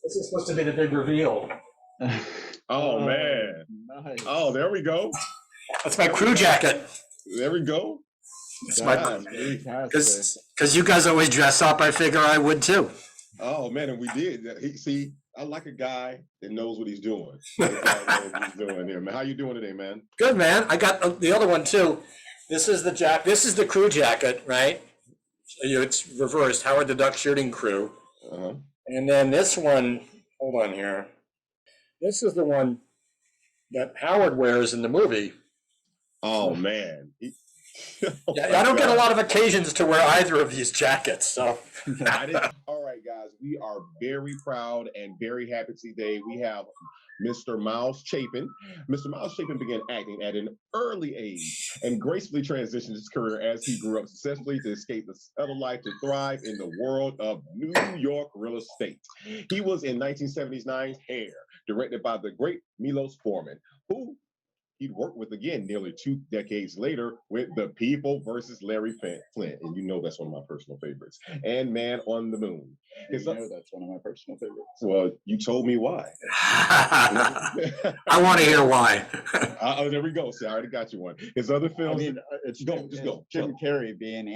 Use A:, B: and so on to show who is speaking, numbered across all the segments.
A: This is supposed to be the big reveal.
B: Oh man!
C: Nice.
B: Oh, there we go.
A: That's my crew jacket.
B: There we go.
A: It's my
C: Fantastic.
A: because you guys always dress up. I figure I would too.
B: Oh man, and we did. See, I like a guy that knows what he's doing. This guy knows what he's doing here, man. How you doing today, man?
A: Good, man. I got the other one too. This is the This is the crew jacket, right? So it's reversed. Howard the Duck shooting crew.
B: Uh-huh.
A: And then this one. Hold on here. This is the one that Howard wears in the movie.
B: Oh man.
A: Yeah, I don't get a lot of occasions to wear either of these jackets, so.
B: All right, guys, we are very proud and very happy today. We have Mr. Miles Chapin. Mr. Miles Chapin began acting at an early age and gracefully transitioned his career as he grew up successfully to escape the settled life to thrive in the world of New York real estate. He was in 1979's Hair, directed by the great Milos Forman, who he'd worked with again nearly 2 decades later with The People versus Larry Flint. And you know that's one of my personal favorites. And Man on the Moon.
C: You know that's one of my personal favorites.
B: Well, you told me why.
A: I want to hear why.
B: Oh, there we go. See, I already got you one. His other films.
C: I mean, it's
B: go.
C: Jim Carrey being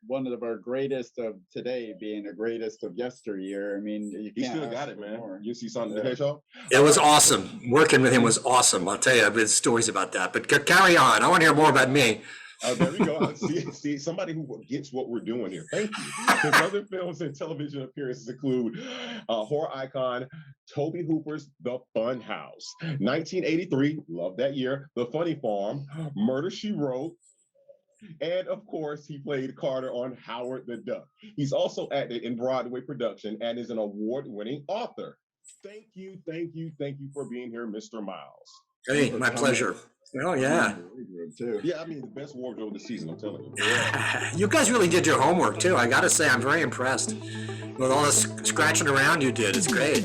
C: one of our greatest of today, being the greatest of yesteryear. I mean, you
B: He
C: can't
B: still got it, man. You see something the Hedgehog?
A: It was awesome. Working with him was awesome. I'll tell you, I've stories about that. But carry on. I want to hear more about me.
B: There we go. See, somebody who gets what we're doing here. Thank you. His other films and television appearances include horror icon Toby Hooper's The Fun House, 1983, love that year, The Funny Farm, Murder, She Wrote, and of course, he played Carter on Howard the Duck. He's also acted in Broadway production and is an award-winning author. Thank you for being here, Mr. Miles.
A: Hey, my pleasure. Oh, yeah.
B: Yeah, I mean, the best wardrobe this season, I'm telling you.
A: You guys really did your homework, too. I got to say, I'm very impressed with all this scratching around you did. It's great.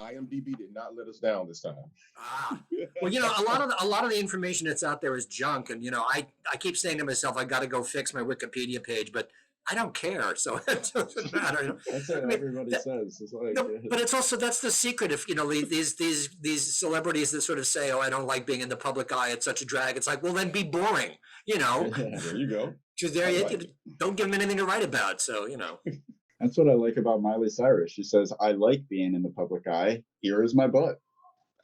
B: IMDb did not let us down this time.
A: Well, you know, a lot of the information that's out there is junk, and you know, I keep saying to myself, I got to go fix my Wikipedia page, but I don't care, so it doesn't matter. You know?
C: That's what everybody says. It's like,
A: no, but it's also that's the secret. If you know these celebrities that sort of say, "Oh, I don't like being in the public eye; it's such a drag." It's like, well, then be boring. You know,
B: there you go.
A: Because don't give them anything to write about. So you know.
C: That's what I like about Miley Cyrus. She says, "I like being in the public eye. Here is my butt."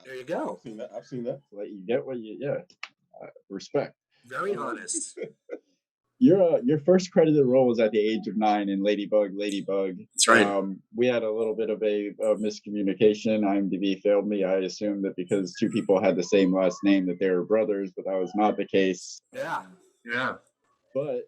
A: There you go.
B: I've seen that.
C: Like you get what respect.
A: Very honest.
C: Your first credited role was at the age of 9 in Ladybug.
A: That's right.
C: We had a little bit of a miscommunication. IMDb failed me. I assumed that because 2 people had the same last name that they were brothers, but that was not the case.
A: Yeah.
C: But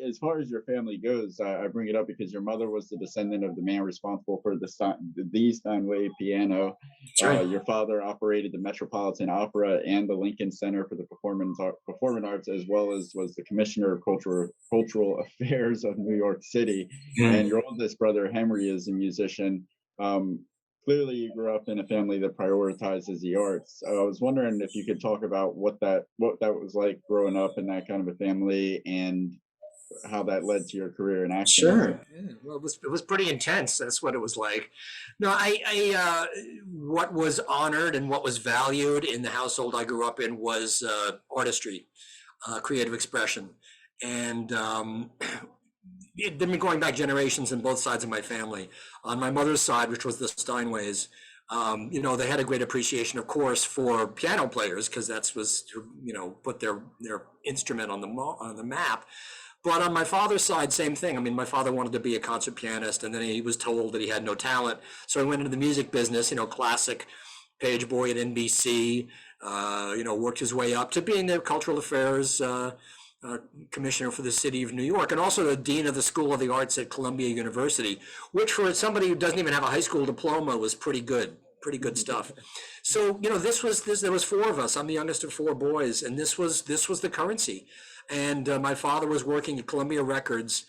C: as far as your family goes, I bring it up because your mother was the descendant of the man responsible for the Steinway piano.
A: Right.
C: Your father operated the Metropolitan Opera and the Lincoln Center for the Performing Arts, as well as was the Commissioner of Cultural Affairs of New York City. And your oldest brother, Henry, is a musician. Clearly, you grew up in a family that prioritizes the arts. I was wondering if you could talk about what that was like growing up in that kind of a family and how that led to your career in acting.
A: Sure. Yeah. Well, it was pretty intense. That's what it was like. No, I what was honored and what was valued in the household I grew up in was artistry, creative expression, and they've been going back generations in both sides of my family. On my mother's side, which was the Steinways, you know, they had a great appreciation, of course, for piano players because that was, you know, put their instrument on the map. But on my father's side, same thing. I mean, my father wanted to be a concert pianist, and then he was told that he had no talent, so he went into the music business. You know, classic page boy at NBC. You know, worked his way up to being the cultural affairs commissioner for the city of New York, and also the dean of the School of the Arts at Columbia University, which for somebody who doesn't even have a high school diploma was pretty good stuff. So, you know, there was 4 of us. I'm the youngest of 4 boys, and this was the currency. And my father was working at Columbia Records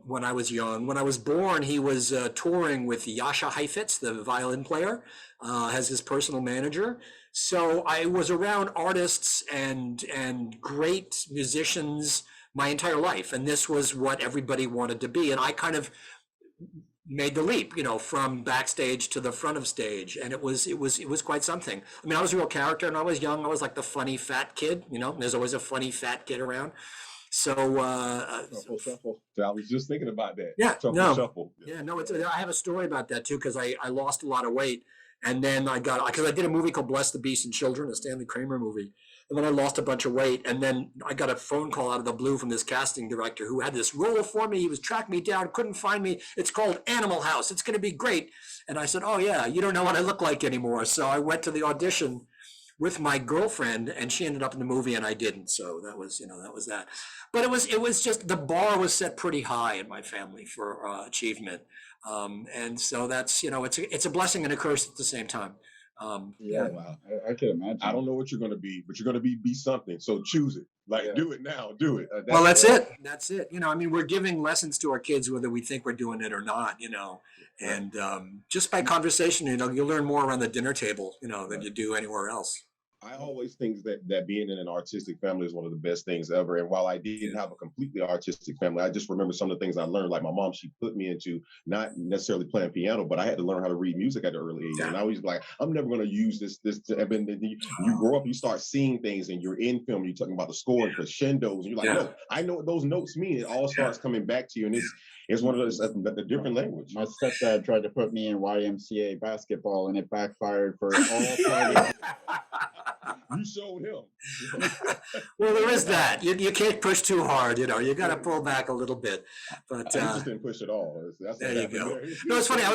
A: when I was young. When I was born, he was touring with Jascha Heifetz, the violin player, as his personal manager. So I was around artists and great musicians my entire life. And this was what everybody wanted to be. And I kind of made the leap, from backstage to the front of stage. And it was quite something. I mean, I was a real character and I was young. I was like the funny fat kid, there's always a funny fat kid around. So,
B: Shuffle, shuffle. So I was just thinking about that.
A: Yeah,
B: Shuffle,
A: no.
B: shuffle.
A: Yeah, no, I have a story about that too, because I lost a lot of weight. And then because I did a movie called Bless the Beast and Children, a Stanley Kramer movie. And then I lost a bunch of weight. And then I got a phone call out of the blue from this casting director who had this role for me. He was tracking me down, couldn't find me. It's called Animal House. It's going to be great. And I said, oh yeah, you don't know what I look like anymore. So I went to the audition with my girlfriend and she ended up in the movie and I didn't. So that was that. But it was just, the bar was set pretty high in my family for achievement. And so that's, it's a blessing and a curse at the same time.
C: Yeah, wow. I can imagine.
B: I don't know what you're going to be, but you're going to be something. So choose it. Do it now. Do it.
A: That's it. That's it. I mean, we're giving lessons to our kids, whether we think we're doing it or not, and just by conversation, you learn more around the dinner table, than you do anywhere else.
B: I always think that being in an artistic family is one of the best things ever. And while I didn't have a completely artistic family, I just remember some of the things I learned. Like my mom, she put me into not necessarily playing piano, but I had to learn how to read music at an early age. Yeah. And I was like, I'm never going to use this. And then you grow up, you start seeing things, and you're in film. You're talking about the score and crescendos, and you're like, no, I know what those notes mean. It all starts coming back to you, and it's one of those a different language.
C: My stepdad tried to put me in YMCA basketball, and it backfired for all parties.
B: You showed him.
A: Well, there is that. You can't push too hard. You got to pull back a little bit. But
B: I just didn't push at all.
A: There you go. No, it's funny. I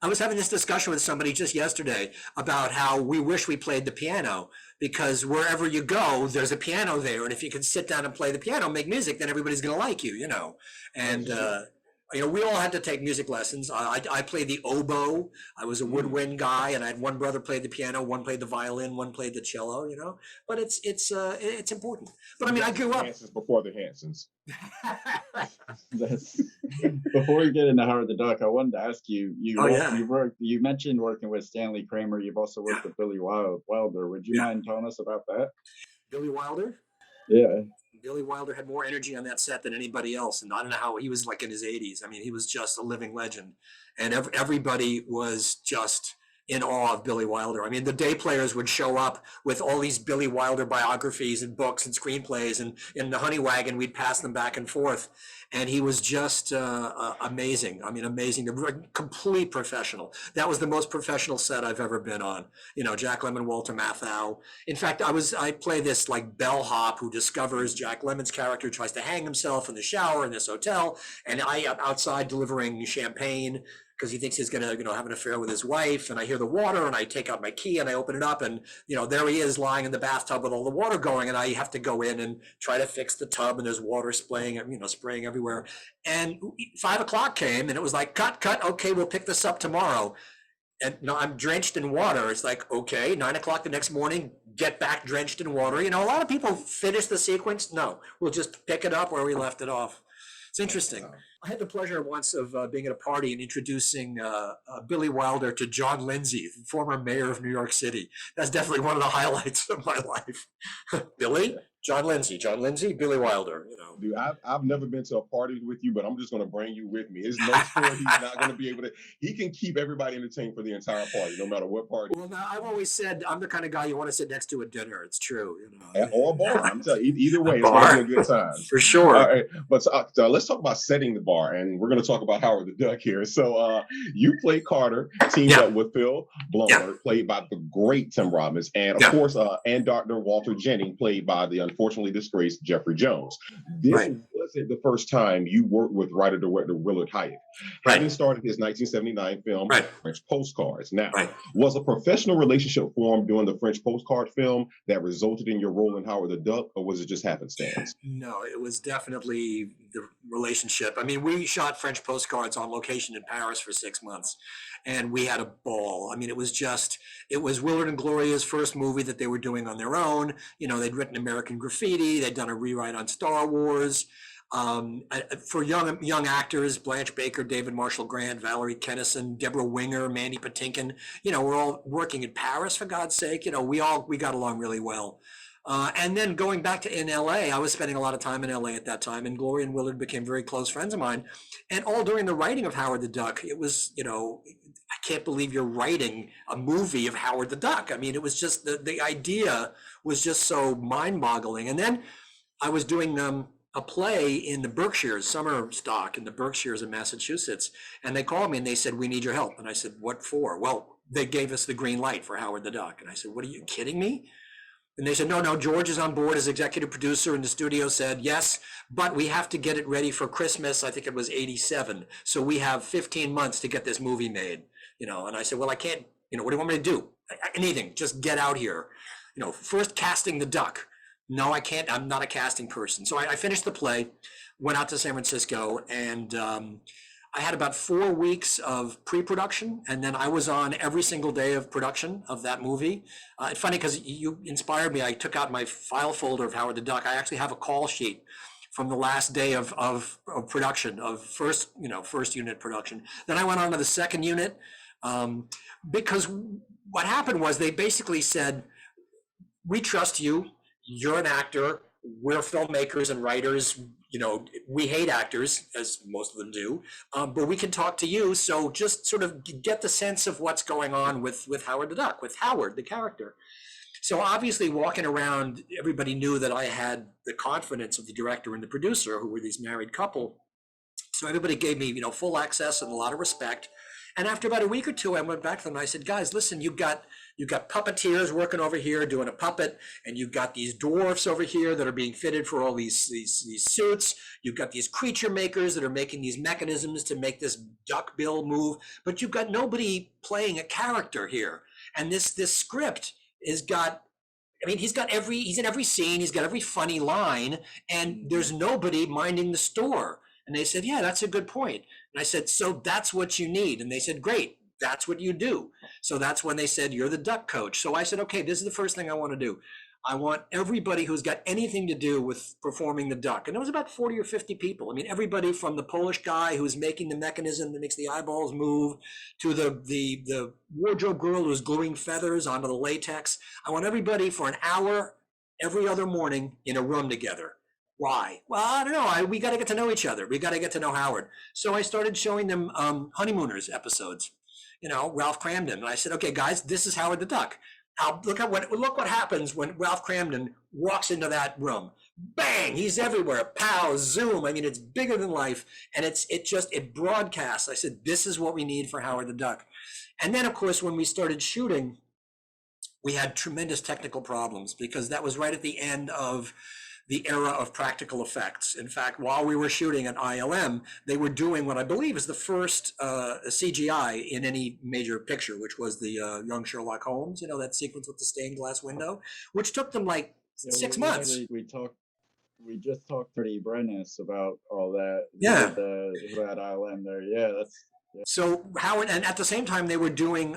A: was having this discussion with somebody just yesterday about how we wish we played the piano, because wherever you go, there's a piano there, and if you can sit down and play the piano, make music, then everybody's going to like you, And we all had to take music lessons. I played the oboe. I was a woodwind guy, and I had one brother played the piano, one played the violin, one played the cello. But it's important. But I mean, I grew up
B: before the Hansons.
C: Before we get into Howard the Duck, I wanted to ask you. You mentioned working with Stanley Kramer. You've also worked with Billy Wilder. Would you mind telling us about that?
A: Billy Wilder?
C: Yeah.
A: Billy Wilder had more energy on that set than anybody else. And I don't know how he was like in his 80s. I mean, he was just a living legend. And everybody was just in awe of Billy Wilder. I mean, the day players would show up with all these Billy Wilder biographies and books and screenplays. And in the Honey Wagon, we'd pass them back and forth. And he was just amazing. I mean, amazing. Complete professional. That was the most professional set I've ever been on. Jack Lemmon, Walter Matthau. In fact, I play this like bellhop who discovers Jack Lemmon's character tries to hang himself in the shower in this hotel. And I am outside delivering champagne because he thinks he's going to, have an affair with his wife. And I hear the water and I take out my key and I open it up and, there he is lying in the bathtub with all the water going. And I have to go in and try to fix the tub, and there's water spraying everywhere. And 5 o'clock came and it was like, cut. Okay, we'll pick this up tomorrow. And I'm drenched in water. It's like, okay, 9 o'clock the next morning, get back drenched in water. A lot of people finish the sequence. No, we'll just pick it up where we left it off. It's interesting. I had the pleasure once of being at a party and introducing Billy Wilder to John Lindsay, former mayor of New York City. That's definitely one of the highlights of my life. Billy, John Lindsay, Billy Wilder.
B: Dude, I've never been to a party with you, but I'm just going to bring you with me. His notes for he's not going to be able to. He can keep everybody entertained for the entire party, no matter what party.
A: Well, now, I've always said I'm the kind of guy you want to sit next to at dinner. It's true.
B: Or a bar. I'm telling you, either way, it's going to be a good time.
A: For sure.
B: All right, but so, let's talk about setting the bar, and we're going to talk about Howard the Duck here. So you played Carter, teamed up with Phil Blomberg, played by the great Tim Robbins, and of course, and Dr. Walter Jennings, played by the unfortunately disgraced Jeffrey Jones. This wasn't the first time you worked with writer-director Willard Hayek. Having started his 1979 film, French Postcards. Now, was a professional relationship formed during the French Postcard film that resulted in your role in Howard the Duck, or was it just happenstance?
A: No, it was definitely the relationship. I mean, we shot French Postcards on location in Paris for 6 months, and we had a ball. I mean, it was Willard and Gloria's first movie that they were doing on their own. They'd written American Graffiti. They'd done a rewrite on Star Wars. For young actors, Blanche Baker, David Marshall Grant, Valerie Kennison, Deborah Winger, Mandy Patinkin, we're all working in Paris, for God's sake. We got along really well. And then going back to in LA, I was spending a lot of time in LA at that time, and Gloria and Willard became very close friends of mine. And all during the writing of Howard the Duck, it was, I can't believe you're writing a movie of Howard the Duck. I mean, it was just the idea was just so mind-boggling. And then I was doing a play in the Berkshires, summer stock in the Berkshires in Massachusetts. And they called me and they said, we need your help. And I said, what for? Well, they gave us the green light for Howard the Duck. And I said, what, are you kidding me? And they said, no, George is on board as executive producer. And the studio said, yes, but we have to get it ready for Christmas. I think it was 87. So we have 15 months to get this movie made, And I said, well, I can't, what do you want me to do? Anything, just get out here. First casting the duck. No, I can't. I'm not a casting person. So I finished the play, went out to San Francisco, and I had about 4 weeks of pre-production, and then I was on every single day of production of that movie. It's funny because you inspired me. I took out my file folder of Howard the Duck. I actually have a call sheet from the last day of production, of first unit production. Then I went on to the second unit because what happened was they basically said, we trust you. You're an actor. We're filmmakers and writers. We hate actors, as most of them do, but we can talk to you. So just sort of get the sense of what's going on with Howard the Duck, with Howard, the character. So obviously walking around, everybody knew that I had the confidence of the director and the producer, who were this married couple. So everybody gave me, full access and a lot of respect. And after about a week or two, I went back to them and I said, guys, listen, you've got puppeteers working over here doing a puppet, and you've got these dwarfs over here that are being fitted for all these suits. You've got these creature makers that are making these mechanisms to make this duck bill move, but you've got nobody playing a character here. And this script he's in every scene, he's got every funny line, and there's nobody minding the store. And they said, yeah, that's a good point. And I said, so that's what you need. And they said, great, that's what you do. So that's when they said, you're the duck coach. So I said, okay, this is the first thing I want to do. I want everybody who's got anything to do with performing the duck. And it was about 40 or 50 people. I mean, everybody from the Polish guy who's making the mechanism that makes the eyeballs move to the wardrobe girl who's gluing feathers onto the latex. I want everybody for an hour every other morning in a room together. Why? Well, I don't know. We got to get to know each other. We got to get to know Howard. So I started showing them Honeymooners episodes, Ralph Cramden. And I said, okay, guys, this is Howard the Duck. Now look what happens when Ralph Cramden walks into that room. Bang! He's everywhere. Pow! Zoom! I mean, it's bigger than life, and it broadcasts. I said, this is what we need for Howard the Duck. And then, of course, when we started shooting, we had tremendous technical problems because that was right at the end of the era of practical effects. In fact, while we were shooting at ILM, they were doing what I believe is the first CGI in any major picture, which was the young Sherlock Holmes, that sequence with the stained glass window, which took them like 6 months.
C: We just talked to Freddie Brennis about all that.
A: Yeah.
C: Who had ILM there. Yeah,
A: So Howard, and at the same time, they were doing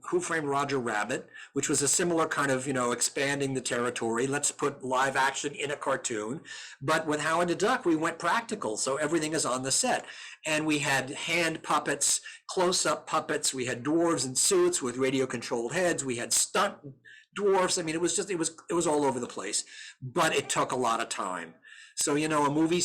A: Who Framed Roger Rabbit, which was a similar kind of, expanding the territory. Let's put live action in a cartoon. But with Howard the Duck, we went practical. So everything is on the set. And we had hand puppets, close-up puppets. We had dwarves in suits with radio-controlled heads. We had stunt dwarfs. I mean, it was all over the place. But it took a lot of time. So, a movie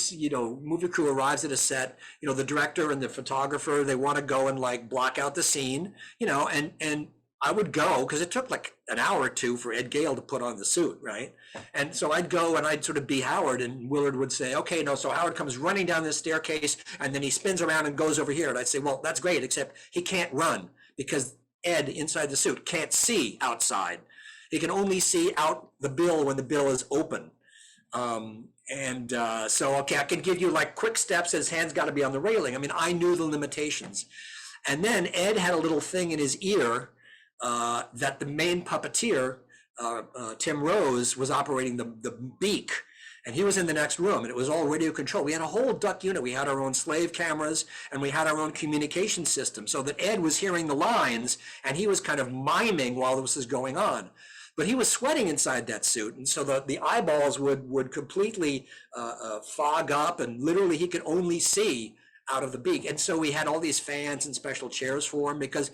A: crew arrives at a set, the director and the photographer, they want to go and block out the scene, and I would go because it took like an hour or two for Ed Gale to put on the suit, right? And so I'd go and I'd sort of be Howard, and Willard would say, okay, no, so Howard comes running down this staircase and then he spins around and goes over here. And I'd say, well, that's great, except he can't run because Ed inside the suit can't see outside. He can only see out the bill when the bill is open. So, okay, I can give you quick steps. His hand's got to be on the railing. I mean, I knew the limitations. And then Ed had a little thing in his ear that the main puppeteer, Tim Rose, was operating the beak. And he was in the next room, and it was all radio control. We had a whole duck unit. We had our own slave cameras, and we had our own communication system, so that Ed was hearing the lines, and he was kind of miming while this was going on. But he was sweating inside that suit, and so the eyeballs would completely fog up, and literally he could only see out of the beak. And so we had all these fans and special chairs for him because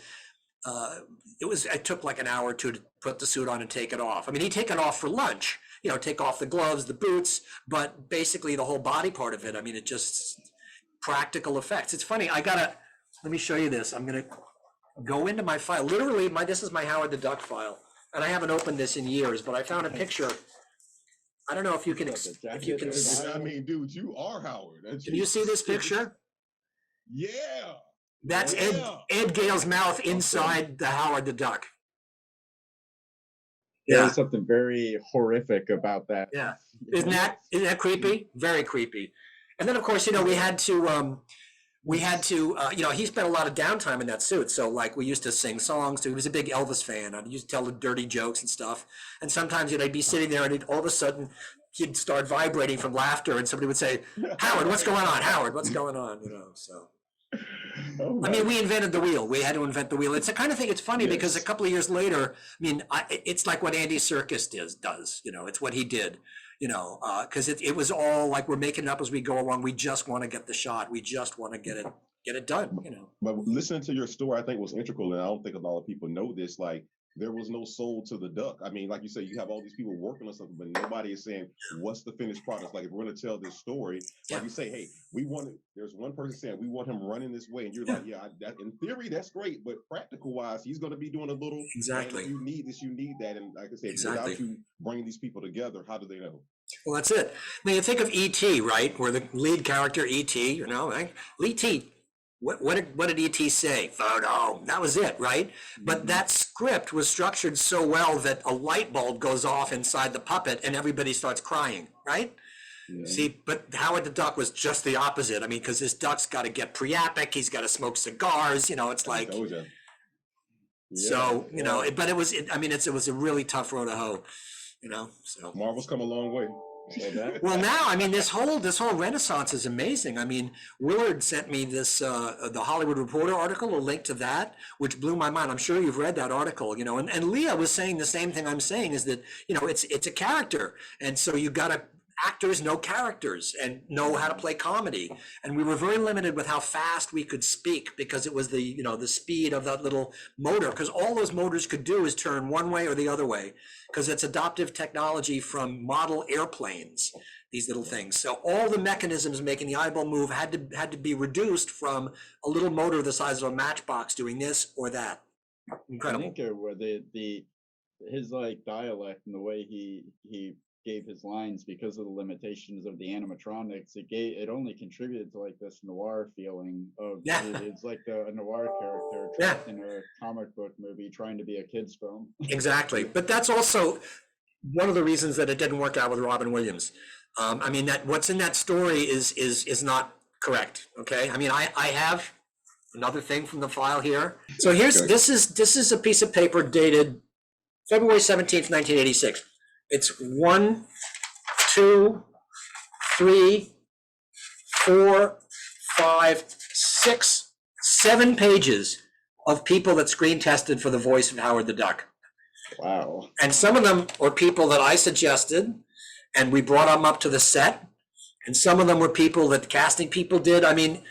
A: it took like an hour or two to put the suit on and take it off. I mean, he'd take it off for lunch, take off the gloves, the boots, but basically the whole body part of it. I mean, it just practical effects. It's funny. Let me show you this. I'm gonna go into my file. Literally, this is my Howard the Duck file, and I haven't opened this in years, but I found a picture. I don't know if you can.
B: I mean, dude, you are Howard.
A: Can you see this picture?
B: Yeah.
A: That's Ed Gale's mouth inside the Howard the Duck.
C: There's something very horrific about that.
A: Yeah. Isn't that creepy? Very creepy. And then of course, we had to he spent a lot of downtime in that suit. So like we used to sing songs. He was a big Elvis fan. I used to tell the dirty jokes and stuff. And sometimes I'd be sitting there and all of a sudden he'd start vibrating from laughter and somebody would say, Howard, what's going on? Howard, what's going on? So. I mean, we invented the wheel. We had to invent the wheel. It's the kind of thing. It's funny because a couple of years later, it's like what Andy Serkis does. It's what he did. Because it was all like we're making it up as we go along. We just want to get the shot. We just want to get it done.
B: But listening to your story, I think was integral, and I don't think a lot of people know this. Like, there was no soul to the duck. I mean, like you say, you have all these people working on something, but nobody is saying what's the finished product. Like, if we're going to tell this story, like you say, hey, there's one person saying we want him running this way, and you're like, in theory that's great, but practical wise, he's going to be doing a little.
A: Exactly.
B: You need this, you need that, and like I said, without you bringing these people together, how do they know?
A: Well, that's it. I mean, you think of E.T., right? Where the lead character E.T., right? E.T. What did E.T. say? Photo. That was it, right? But that script was structured so well that a light bulb goes off inside the puppet and everybody starts crying, right? Yeah. See, but Howard the Duck was just the opposite. I mean, because this duck's got to get priapic, he's got to smoke cigars, it's like. So, but it was a really tough road to hoe, so.
B: Marvel's come a long way.
A: Well, now, I mean, this whole renaissance is amazing. I mean, Willard sent me this, the Hollywood Reporter article, a link to that, which blew my mind. I'm sure you've read that article, and Leah was saying the same thing I'm saying is that, it's a character. And so you got to, actors know characters and know how to play comedy. And we were very limited with how fast we could speak because it was the speed of that little motor, because all those motors could do is turn one way or the other way, because it's adoptive technology from model airplanes, these little things. So all the mechanisms making the eyeball move had to be reduced from a little motor the size of a matchbox doing this or that. Incredible.
C: I think where his like dialect and the way he gave his lines, because of the limitations of the animatronics, it only contributed to like this noir feeling of it's like a noir character trapped in a comic book movie trying to be a kid's film. Exactly.
A: But that's also one of the reasons that it didn't work out with Robin Williams. I mean, that what's in that story is not correct. Okay. I mean, I have another thing from the file here. So this is a piece of paper dated February 17th, 1986. It's 1, 2, 3, 4, 5, 6, 7 pages of people that screen tested for the voice of Howard the Duck.
C: Wow.
A: And some of them were people that I suggested, and we brought them up to the set. And some of them were people that casting people did. I mean,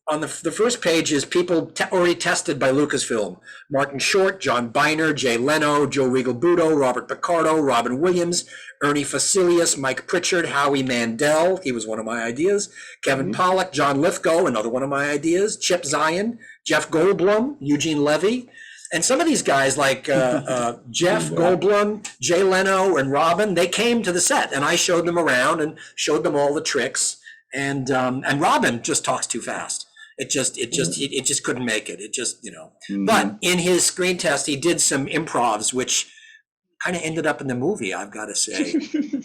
A: on the first page is people already tested by Lucasfilm. Martin Short, John Biner, Jay Leno, Joe Regal-Buto, Robert Picardo, Robin Williams, Ernie Facilius, Mike Pritchard, Howie Mandel, he was one of my ideas, Kevin Pollak, John Lithgow, another one of my ideas, Chip Zien, Jeff Goldblum, Eugene Levy. And some of these guys like Jeff Goldblum, Jay Leno, and Robin, they came to the set and I showed them around and showed them all the tricks. And Robin just talks too fast. It just couldn't make it. It just, But in his screen test, he did some improvs, which kind of ended up in the movie, I've got to say.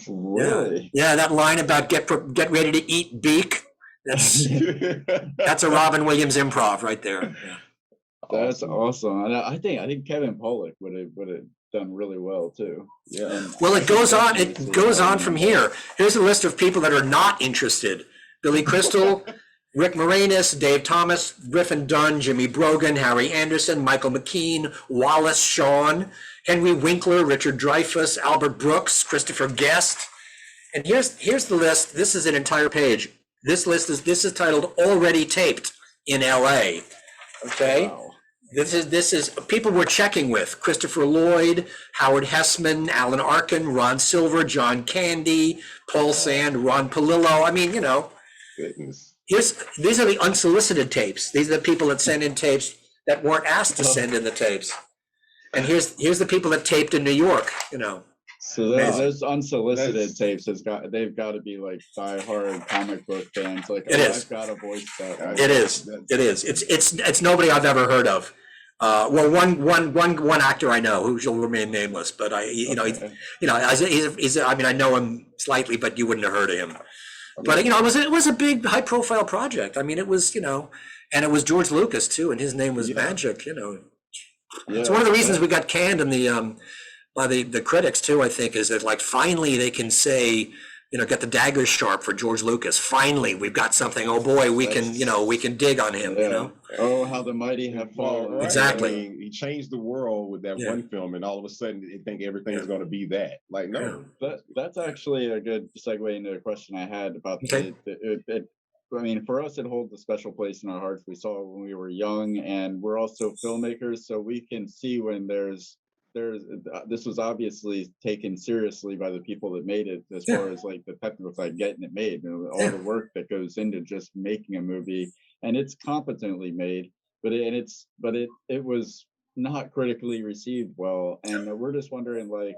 C: Really?
A: Yeah, that line about get ready to eat beak. That's a Robin Williams improv right there. Yeah.
C: That's awesome. And I think Kevin Pollak would have done really well too. Yeah.
A: Well, it goes on. It goes on from here. Here's a list of people that are not interested: Billy Crystal, Rick Moranis, Dave Thomas, Griffin Dunn, Jimmy Brogan, Harry Anderson, Michael McKean, Wallace Shawn, Henry Winkler, Richard Dreyfuss, Albert Brooks, Christopher Guest. And here's the list. This is an entire page. This is titled "Already Taped in L.A." Okay. Wow. This is people we're checking with: Christopher Lloyd, Howard Hessman, Alan Arkin, Ron Silver, John Candy, Paul Sand, Ron Palillo. I mean,
B: Goodness.
A: these are the unsolicited tapes. These are the people that send in tapes that weren't asked to send in the tapes. And here's the people that taped in New York.
C: So those unsolicited tapes they've got to be like diehard comic book fans. Like,
A: It is.
C: I've got to voice that.
A: It is. It is. It's nobody I've ever heard of. Well, one actor I know who shall remain nameless, but he's I mean, I know him slightly, but you wouldn't have heard of him. But it was a big, high profile project. I mean, it was and it was George Lucas too, and his name was magic. It's one of the reasons we got canned in the by the critics too. I think is that like finally they can say, get the daggers sharp for George Lucas. Finally, we've got something. Oh boy, we can dig on him.
C: Oh, how the mighty have fallen.
B: Right.
A: Exactly.
B: I mean, he changed the world with that one film, and all of a sudden, they think everything's going to be that. Like, no.
C: That's actually a good segue into a question I had about I mean, for us, it holds a special place in our hearts. We saw it when we were young, and we're also filmmakers, so we can see when this was obviously taken seriously by the people that made it, as far as like the technical side, getting it made, all the work that goes into just making a movie, and it's competently made, but it was not critically received well, and we're just wondering, like,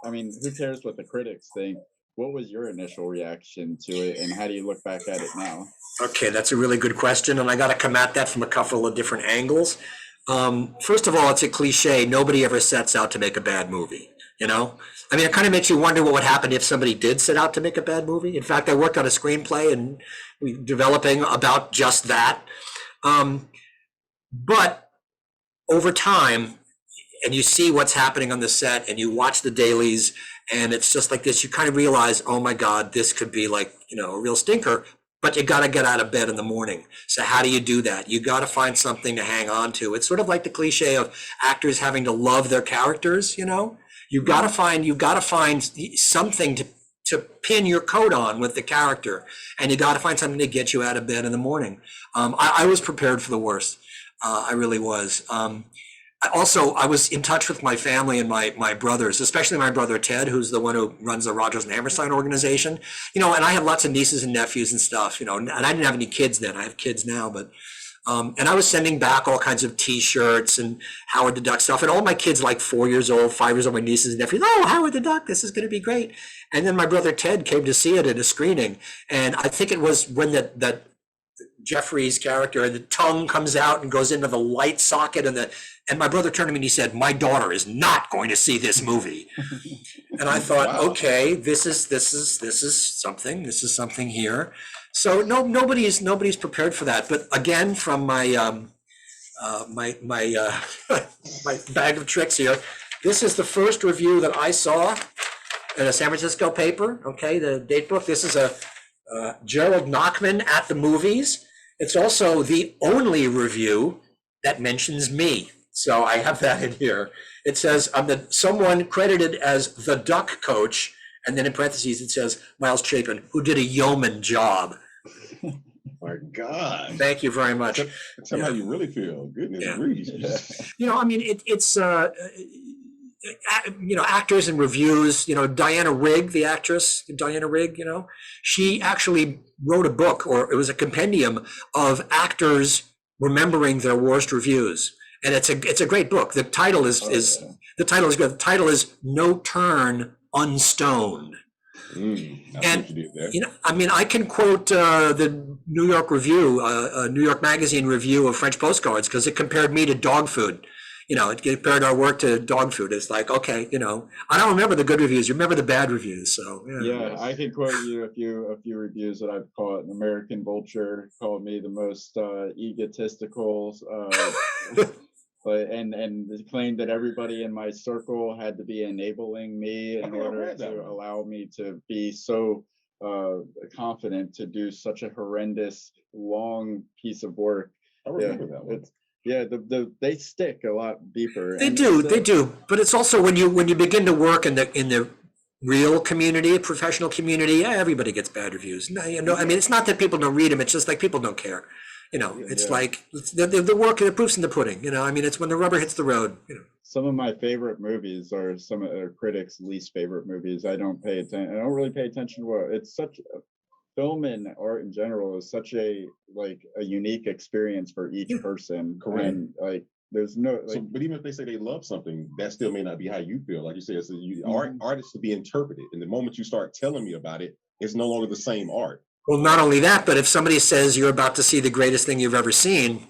C: I mean, who cares what the critics think? What was your initial reaction to it, and how do you look back at it now?
A: Okay, that's a really good question, and I got to come at that from a couple of different angles. First of all, it's a cliche. Nobody ever sets out to make a bad movie. I mean, it kind of makes you wonder what would happen if somebody did set out to make a bad movie. In fact, I worked on a screenplay and we developing about just that. But over time, and you see what's happening on the set, and you watch the dailies, and it's just like this. You kind of realize, oh my God, this could be like a real stinker. But you got to get out of bed in the morning. So how do you do that? You got to find something to hang on to. It's sort of like the cliche of actors having to love their characters. You've got to find something to pin your coat on with the character, and you got to find something to get you out of bed in the morning. I was prepared for the worst. I really was. I was in touch with my family and my brothers, especially my brother Ted, who's the one who runs the Rodgers and Hammerstein organization. And I have lots of nieces and nephews and stuff. And I didn't have any kids then. I have kids now, but and I was sending back all kinds of T-shirts and Howard the Duck stuff. And all my kids, like 4 years old, 5 years old, my nieces and nephews, oh, Howard the Duck, this is going to be great. And then my brother Ted came to see it at a screening, and I think it was when that Jeffrey's character, the tongue comes out and goes into the light socket, and my brother turned to me and he said, "My daughter is not going to see this movie." And I thought, wow. Okay, this is something here. So nobody's prepared for that. But again, from my my bag of tricks here, this is the first review that I saw in a San Francisco paper. Okay, the date book. This is a Gerald Nachman at the movies. It's also the only review that mentions me. So I have that in here. It says I'm someone credited as the duck coach, and then in parentheses it says Miles Chapin, who did a yeoman job.
B: My God.
A: Thank you very much.
B: Tell me how you really feel. Goodness gracious.
A: I mean, it's actors and reviews. Diana Rigg, the actress, Diana Rigg, she actually wrote a book, or it was a compendium of actors remembering their worst reviews, and it's a great book. The title is good. The title is No Turn Unstoned. And I mean, I can quote the New York Review, New York Magazine review of French postcards, because it compared me to dog food. It compared our work to dog food. It's like, okay, I don't remember the good reviews. You remember the bad reviews. So
C: yeah, I can quote you a few reviews that I've caught. An American Vulture called me the most egotistical, and claimed that everybody in my circle had to be enabling me in order to allow me to be so confident to do such a horrendous long piece of work.
B: I remember that one.
C: Yeah, they stick a lot deeper.
A: They do. But it's also when you begin to work in the real community, professional community, everybody gets bad reviews. No, I mean, it's not that people don't read them. It's just like people don't care. You know, it's
C: Yeah.
A: like the work, the proof's in the pudding. You know, I mean, it's when the rubber hits the road. You know.
C: Some of my favorite movies are some of critics' least favorite movies. I don't pay attention. I don't really pay attention to what it's such. Film and art in general is such a unique experience for each person.
B: Correct.
C: And like there's no like,
B: So, but even if they say they love something, that still may not be how you feel. Like you said, art is to be interpreted, and the moment you start telling me about it, it's no longer the same art.
A: Well, not only that, but if somebody says you're about to see the greatest thing you've ever seen,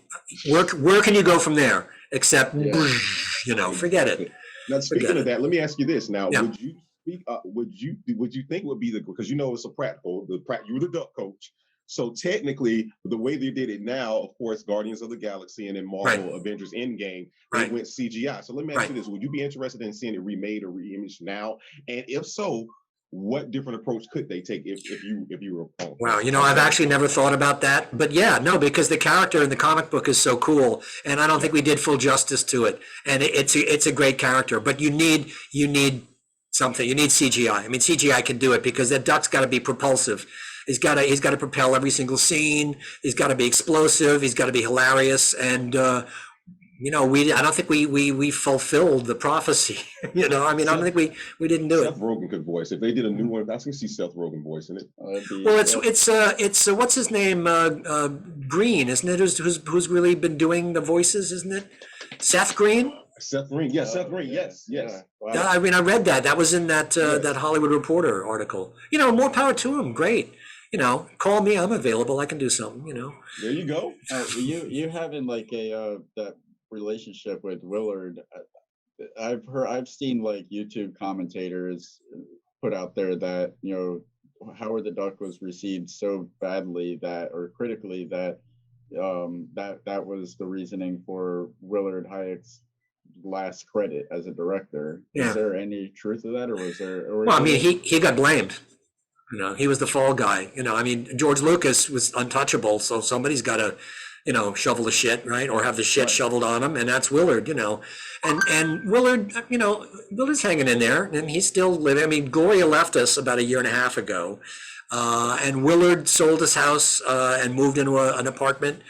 A: where can you go from there? Except, you know, forget it.
B: Now, speaking of that, let me ask you this. Now,
A: Yeah.
B: would you speak? Would you think would be because you know it's a practical. You were the duck coach, so technically the way they did it now, of course, Guardians of the Galaxy and then Marvel Avengers Endgame, they went CGI. So let me ask you this: would you be interested in seeing it remade or reimaged now? And if so, what different approach could they take if you were?
A: Wow, you know, I've actually never thought about that, but yeah, no, because the character in the comic book is so cool, and I don't think we did full justice to it. And it's a great character, but you need something. You need CGI. I mean, CGI can do it because that duck's got to be propulsive. He's got to propel every single scene. He's got to be explosive. He's got to be hilarious, and you know, I don't think we fulfilled the prophecy. You know, I mean, I don't think we didn't do it.
B: Seth Rogen could voice. If they did a new one, I can see Seth Rogen voicing it.
A: Well, it's what's his name? Green, isn't it? Who's really been doing the voices, isn't it? Seth Green?
B: Seth Green, yes, Seth Green, yes.
C: Wow.
A: Yeah, I mean, I read that. That was in that that Hollywood Reporter article. You know, more power to him. Great. You know, call me. I'm available. I can do something. You know.
B: There you go.
C: You having like a that relationship with Willard. I've seen like YouTube commentators put out there that, you know, Howard the Duck was received so badly or critically that that was the reasoning for Willard Hayek's last credit as a director.
A: Yeah.
C: Is there any truth to that, or was there?
A: Well, I mean, he got blamed. You know, he was the fall guy. You know, I mean, George Lucas was untouchable, so somebody's got to, you know, shovel the shit, right? Or have the shit shoveled on him, and that's Willard, you know. And Willard, you know, Willard's hanging in there, and he's still living. I mean, Gloria left us about a year and a half ago, and Willard sold his house and moved into an apartment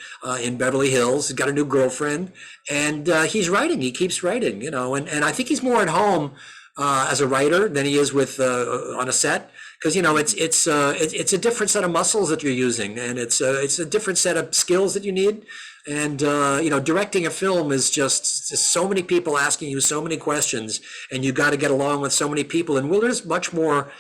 A: in Beverly Hills. He's got a new girlfriend, and he's writing. He keeps writing, you know, and I think he's more at home as a writer than he is with on a set. Because, you know, it's a different set of muscles that you're using, and it's a different set of skills that you need. And you know, directing a film is just so many people asking you so many questions, and you got to get along with so many people. And Willard's much more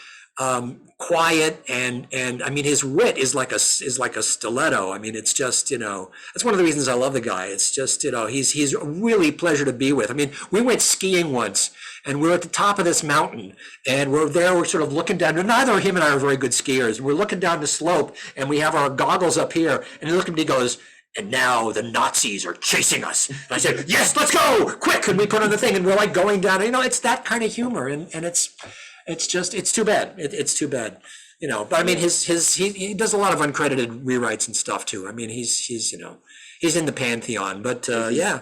A: quiet, and I mean, his wit is like a stiletto. I mean, it's just, you know, that's one of the reasons I love the guy. It's just, you know, he's really a pleasure to be with. I mean, we went skiing once, and we're at the top of this mountain, and we're sort of looking down. Neither him and I are very good skiers. We're looking down the slope, and we have our goggles up here, and he looked at me and he goes, "And now the Nazis are chasing us." And I said, "Yes, let's go, quick." And we put on the thing, and we're like going down. You know, it's that kind of humor, and it's just, it's too bad. It's too bad, you know. But I mean, he does a lot of uncredited rewrites and stuff too. I mean, he's you know, he's in the pantheon. But yeah.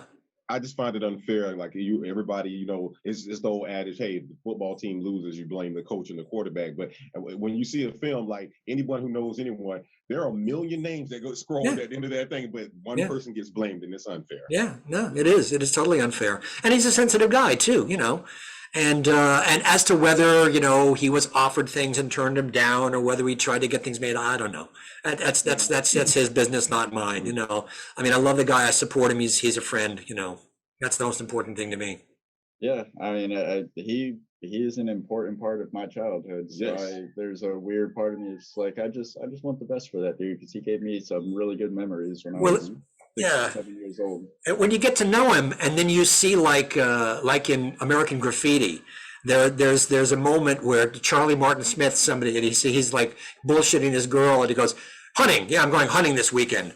B: I just find it unfair. Like everybody, you know, it's the old adage, hey, the football team loses, you blame the coach and the quarterback. But when you see a film, like anyone who knows anyone, there are a million names that go scroll at the end of that thing, but one person gets blamed, and it's unfair.
A: Yeah, no, it is. It is totally unfair. And he's a sensitive guy too, you know. And as to whether, you know, he was offered things and turned them down, or whether he tried to get things made, I don't know. That's his business, not mine. You know, I mean, I love the guy. I support him. He's a friend. You know, that's the most important thing to me.
C: Yeah, I mean, he is an important part of my childhood. So
B: Yes.
C: There's a weird part of me. It's like I just want the best for that dude, because he gave me some really good memories when I was 7 years old.
A: And when you get to know him, and then you see like in American Graffiti, there's a moment where Charlie Martin Smith, somebody, and he's like bullshitting this girl, and he goes, "Hunting, yeah, I'm going hunting this weekend."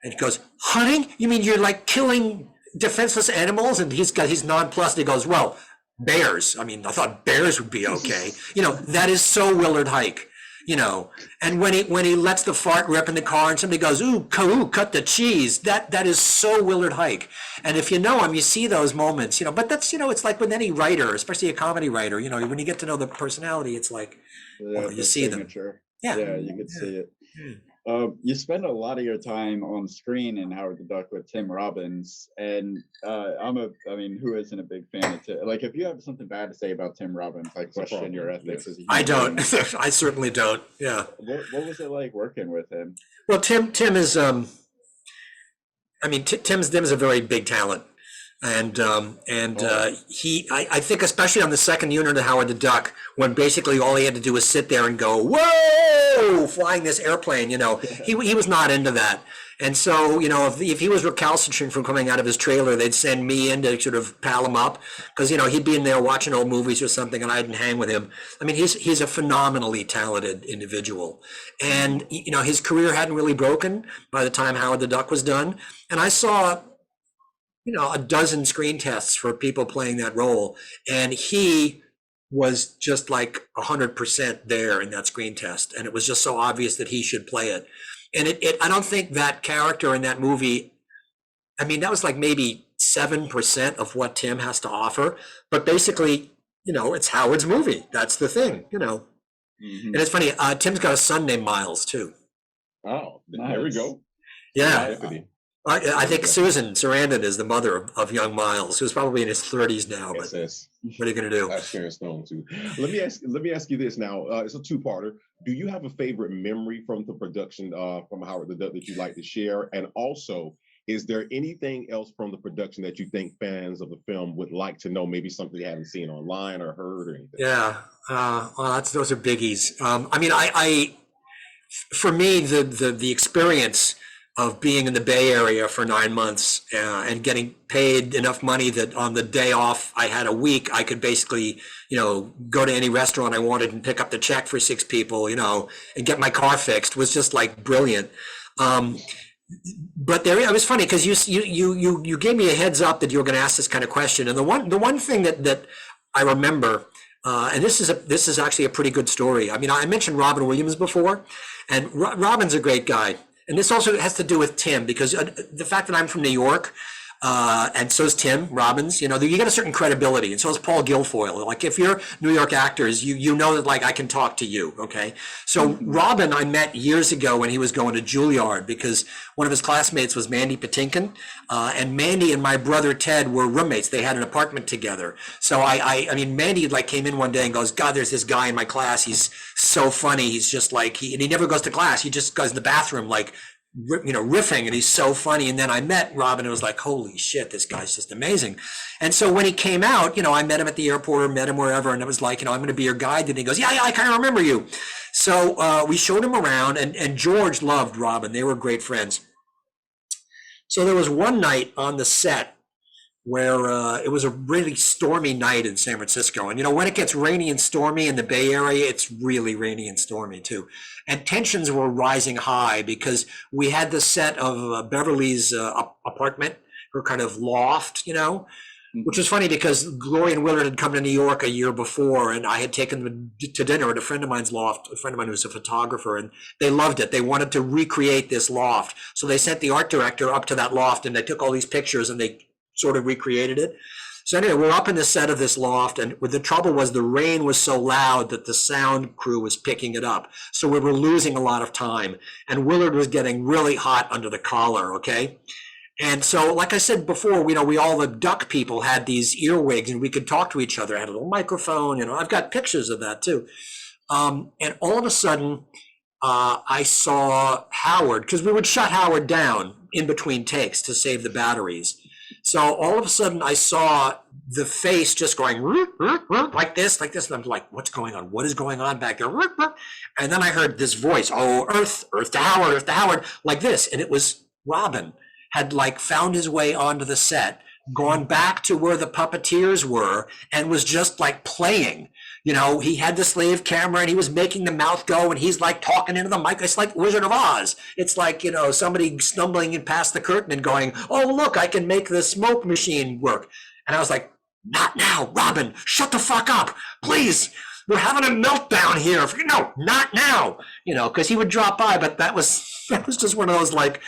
A: And he goes, "Hunting? You mean you're like killing defenseless animals?" And he's nonplussed. He goes, "Well, bears. I mean, I thought bears would be okay." You know, that is so Willard Hayek. You know, and when he lets the fart rip in the car, and somebody goes, "Ooh, cut the cheese." That is so Willard Hayek. And if you know him, you see those moments. You know, but that's, you know, it's like with any writer, especially a comedy writer. You know, when you get to know the personality, it's like, well, you see them.
C: Yeah, you could see it. You spend a lot of your time on screen in Howard the Duck with Tim Robbins, and I mean, who isn't a big fan of Tim? Like, if you have something bad to say about Tim Robbins, I question your ethics as a human
A: I don't.
C: being.
A: I certainly don't. Yeah.
C: What was it like working with him?
A: Well, Tim is I mean, Tim's a very big talent, and I think especially on the second unit of Howard the Duck, when basically all he had to do was sit there and go, "Whoa!" flying this airplane, he was not into that. And so, if he was recalcitrant from coming out of his trailer, they'd send me in to sort of pal him up, because he'd be in there watching old movies or something, and I didn't hang with him. I mean, he's a phenomenally talented individual, and his career hadn't really broken by the time Howard the Duck was done. And I saw a dozen screen tests for people playing that role, and he was just like 100% there in that screen test, and it was just so obvious that he should play it. And I don't think that character in that movie, I mean, that was like maybe 7% of what Tim has to offer, but basically, it's Howard's movie. That's the thing,
C: Mm-hmm.
A: And it's funny, Tim's got a son named Miles too.
B: Oh,
C: Nice.
B: there we go.
A: Yeah. I think Susan Sarandon is the mother of young Miles, who's probably in his 30s now. But
B: Yes.
A: what are you going to do?
B: That's Sharon Stone too. Let me ask you this now. It's a two-parter. Do you have a favorite memory from the production from Howard the Duck that you'd like to share? And also, is there anything else from the production that you think fans of the film would like to know? Maybe something they haven't seen online or heard or anything?
A: Yeah. Well, those are biggies. I mean, for me, the experience of being in the Bay Area for 9 months and getting paid enough money that on the day off I had a week, I could basically, go to any restaurant I wanted and pick up the check for 6 people, and get my car fixed was just like brilliant. But it was funny because you gave me a heads up that you were going to ask this kind of question, and the one thing that I remember, and this is actually a pretty good story. I mean, I mentioned Robin Williams before, and Robin's a great guy. And this also has to do with Tim, because the fact that I'm from New York, and so is Tim Robbins, you get a certain credibility, and so is Paul Guilfoyle. Like, if you're New York actors, you know that, like, I can talk to you, okay? So Robin I met years ago when he was going to Juilliard, because one of his classmates was Mandy Patinkin, and Mandy and my brother Ted were roommates. They had an apartment together. So I mean, Mandy like came in one day and goes, "God, there's this guy in my class. He's so funny. He's just like, and he never goes to class. He just goes in the bathroom, like, riffing, and he's so funny." And then I met Robin, and it was like, holy shit, this guy's just amazing. And so when he came out, I met him at the airport or met him wherever, and it was like, I'm going to be your guide. And he goes, yeah, I kind of remember you. So we showed him around, and George loved Robin. They were great friends. So there was one night on the set where it was a really stormy night in San Francisco. And, when it gets rainy and stormy in the Bay Area, it's really rainy and stormy too. And tensions were rising high because we had the set of Beverly's apartment, her kind of loft, which was funny because Gloria and Willard had come to New York a year before, and I had taken them to dinner at a friend of mine's loft, a friend of mine who's a photographer, and they loved it. They wanted to recreate this loft. So they sent the art director up to that loft, and they took all these pictures and they sort of recreated it. So anyway, we're up in the set of this loft, and the trouble was the rain was so loud that the sound crew was picking it up. So we were losing a lot of time, and Willard was getting really hot under the collar, okay? And so, like I said before, we all the duck people had these earwigs, and we could talk to each other. I had a little microphone, I've got pictures of that too. And all of a sudden, I saw Howard, because we would shut Howard down in between takes to save the batteries. So all of a sudden I saw the face just going like this, and I'm like, what's going on? What is going on back there? And then I heard this voice, oh, Earth to Howard, like this. And it was Robin had like found his way onto the set, gone back to where the puppeteers were, and was just like playing. He had the slave camera and he was making the mouth go, and he's like talking into the mic. It's like Wizard of Oz. It's like, somebody stumbling in past the curtain and going, oh, look, I can make the smoke machine work. And I was like, not now, Robin, shut the fuck up, please. We're having a meltdown here. No, not now, because he would drop by, but that was just one of those like,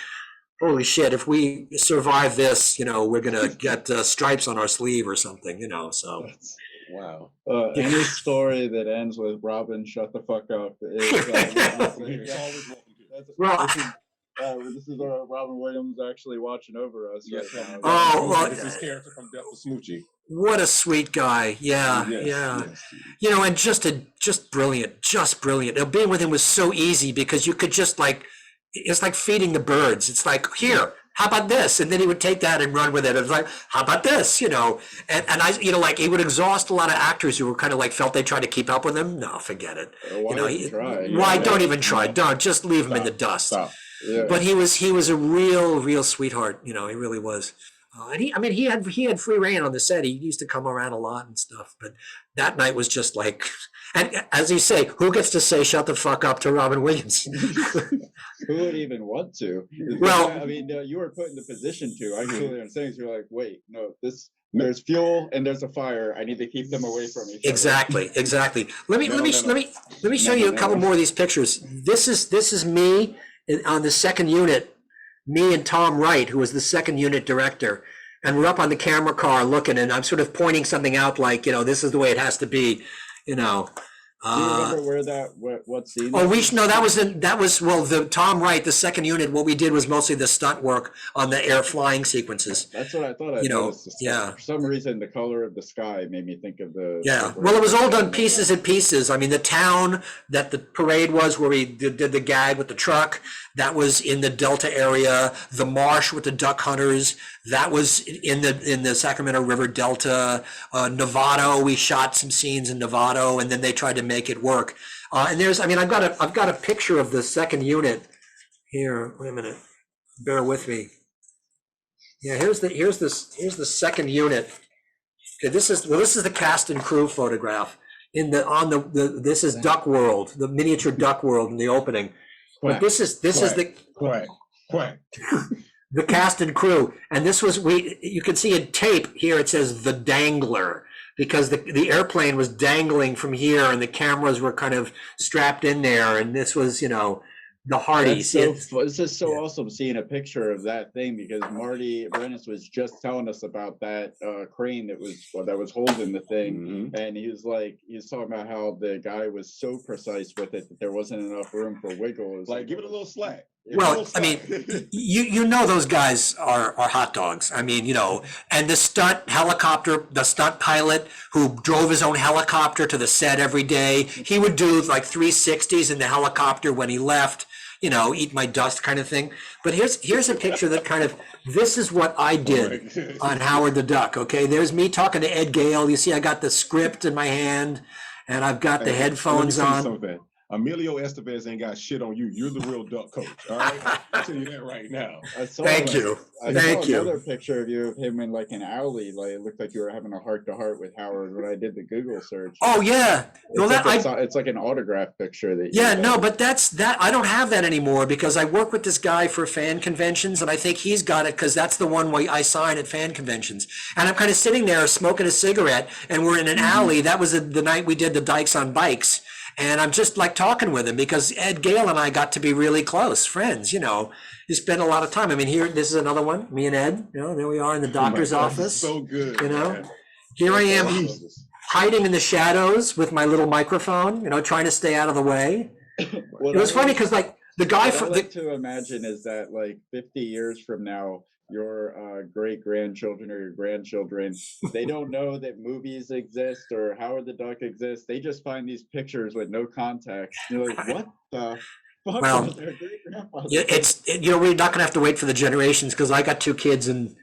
A: holy shit, if we survive this, we're going to get stripes on our sleeve or something, so.
B: Wow.
C: Any story that ends with Robin, shut the fuck up. Is,
B: You're always welcome to.
A: Well,
C: This is Robin Williams actually watching over us.
B: Yes,
C: right now.
A: Oh, well,
B: this is his character from Death of Smoochie.
A: what a sweet guy. Yeah,
B: Yes,
A: yeah.
B: yes.
A: You know, and just brilliant, just brilliant. And being with him was so easy because you could just like, it's like feeding the birds. It's like, here, how about this? And then he would take that and run with it. It was like, how about this? You know, and I, you know, like he would exhaust a lot of actors who were kind of like felt they tried to keep up with him. No, forget it.
C: Why
A: You know,
C: even try?
A: why
C: Yeah.
A: don't even try? Don't, just leave him in the
B: Stop,
A: dust.
B: Stop.
C: Yeah.
A: But he was a real sweetheart. You know, he really was. And he had free reign on the set. He used to come around a lot and stuff. But that night was just like, and as you say, who gets to say "shut the fuck up" to Robin Williams?
C: Who would even want to?
A: Well-
C: I mean, you were put in the position to. I totally understand. You're like, wait, no, there's fuel and there's a fire. I need to keep them away from each other.
A: Exactly. Let me
B: No.
A: show you a couple more of these pictures. This is me on the second unit. Me and Tom Wright, who was the second unit director, and we're up on the camera car looking, and I'm sort of pointing something out, like, you know, this is the way it has to be, you know.
C: Do you remember what scene?
A: Oh, that was well, the Tom Wright, the second unit. What we did was mostly the stunt work on the air flying sequences.
C: That's what I thought. I
A: You know,
C: noticed.
A: yeah.
C: For some reason, the color of the sky made me think of the.
A: Yeah, well, it was all done pieces and pieces. I mean, the town that the parade was, where we did the gag with the truck, that was in the Delta area. The marsh with the duck hunters, that was in the Sacramento River Delta. Novato, we shot some scenes in Novato, and then they tried to make it work. And there's, I mean, I've got a picture of the second unit here. Wait a minute, bear with me. Yeah, here's the second unit. Okay, this is the cast and crew photograph this is Duck World, the miniature Duck World in the opening. But this is
B: Quack.
A: the cast and crew, and this was you can see in tape here it says the Dangler, because the airplane was dangling from here and the cameras were kind of strapped in there, and this was, you know, the Hardys.
C: It's just so awesome seeing a picture of that thing, because Marty Brennis was just telling us about that crane that was holding the thing, and he was talking about how the guy was so precise with it that there wasn't enough room for wiggle.
B: Like, give it a little slack.
A: Well, I mean, you know those guys are hot dogs. I mean, you know, and the stunt pilot who drove his own helicopter to the set every day, he would do like 360s in the helicopter when he left, you know, eat my dust kind of thing. But here's a picture that kind of, this is what I did on Howard the Duck, okay? There's me talking to Ed Gale. You see, I got the script in my hand, and I've got the headphones on.
B: Emilio Estevez ain't got shit on you. You're the real duck coach. All right, I'll tell you that right now.
A: Thank you.
C: I saw another picture of you of him in like an alley. Like, it looked like you were having a heart-to-heart with Howard when I did the Google search.
A: Oh yeah, well
C: it's like an autograph picture that.
A: Yeah, no, but that's I don't have that anymore, because I work with this guy for fan conventions, and I think he's got it because that's the one where I sign at fan conventions. And I'm kind of sitting there smoking a cigarette, and we're in an alley. That was the night we did the Dykes on Bikes. And I'm just like talking with him because Ed Gale and I got to be really close friends, you know. You spend a lot of time. I mean, this is another one, me and Ed, you know, there we are in the doctor's office.
B: So good.
A: You know,
B: man.
A: Here I am hiding in the shadows with my little microphone, you know, trying to stay out of the way. It was funny because like the guy
C: what I like to imagine is that like 50 years from now, your great-grandchildren or your grandchildren, they don't know that movies exist or Howard the Duck exists. They just find these pictures with no context. You're like, what the fuck?
A: Well,
C: was their great-grandfather?
A: you know, we're not going to have to wait for the generations, because I got two kids, and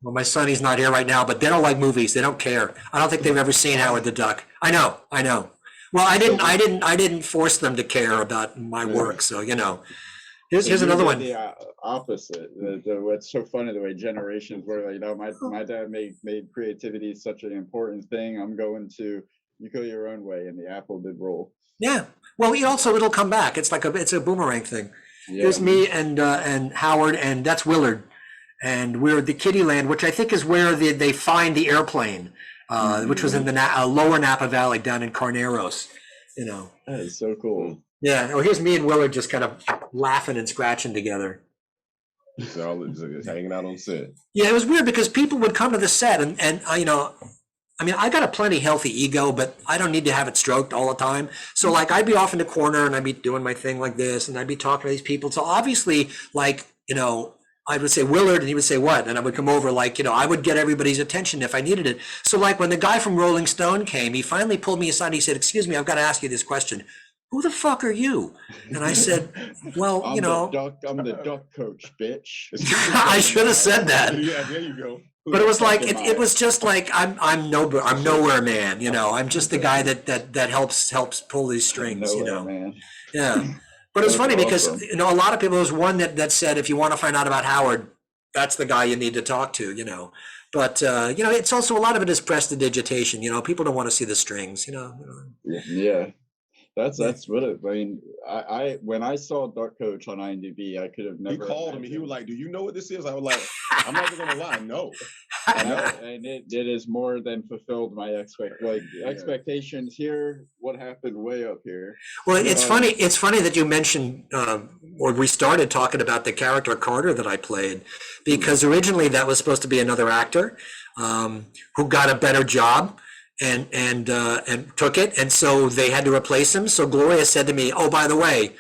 A: well, my son, he's not here right now, but they don't like movies. They don't care. I don't think they've ever seen Howard the Duck. I know. Well, I didn't force them to care about my work. So, you know. Here's another one.
C: The opposite. What's so funny, the way generations were, like, you know, my dad made creativity such an important thing. I'm going to, you go your own way, and the apple did roll. Yeah. Well, it'll come back. It's a boomerang thing. Yeah. Here's me and Howard, and that's Willard, and we're at the Kittyland, which I think is where they find the airplane, which was in the lower Napa Valley down in Carneros. You know. That is so cool. Yeah, well, here's me and Willard just kind of laughing and scratching together.
B: So just hanging out on set.
A: Yeah, it was weird because people would come to the set and you know, I mean, I got a plenty healthy ego, but I don't need to have it stroked all the time. So like I'd be off in the corner and I'd be doing my thing like this and I'd be talking to these people. So obviously like, I would say Willard and he would say what? And I would come over like, I would get everybody's attention if I needed it. So like when the guy from Rolling Stone came, he finally pulled me aside and he said, excuse me, I've got to ask you this question. Who the fuck are you? And I said, well,
C: I'm the duck coach, bitch.
A: I should have said that.
B: Yeah, there you go.
A: But it was like it was just like I'm nowhere man, I'm just the guy that helps pull these strings,
C: Man.
A: Yeah. But it was funny because
C: awesome.
A: a lot of people, there was one that said if you want to find out about Howard, that's the guy you need to talk to. But it's also a lot of it is prestidigitation, people don't want to see the strings,
C: Yeah. That's what it. I mean, I when I saw Duck Coach on IMDb, I could have never.
B: He called me. He was like, "Do you know what this is?" I was like, "I'm not even gonna lie, no."
C: And it is more than fulfilled my expectations here. What happened way up here?
A: Well, it's funny. It's funny that you mentioned, or we started talking about the character Carter that I played, because originally that was supposed to be another actor who got a better job. And took it, and so they had to replace him. So Gloria said to me, "Oh, by the way,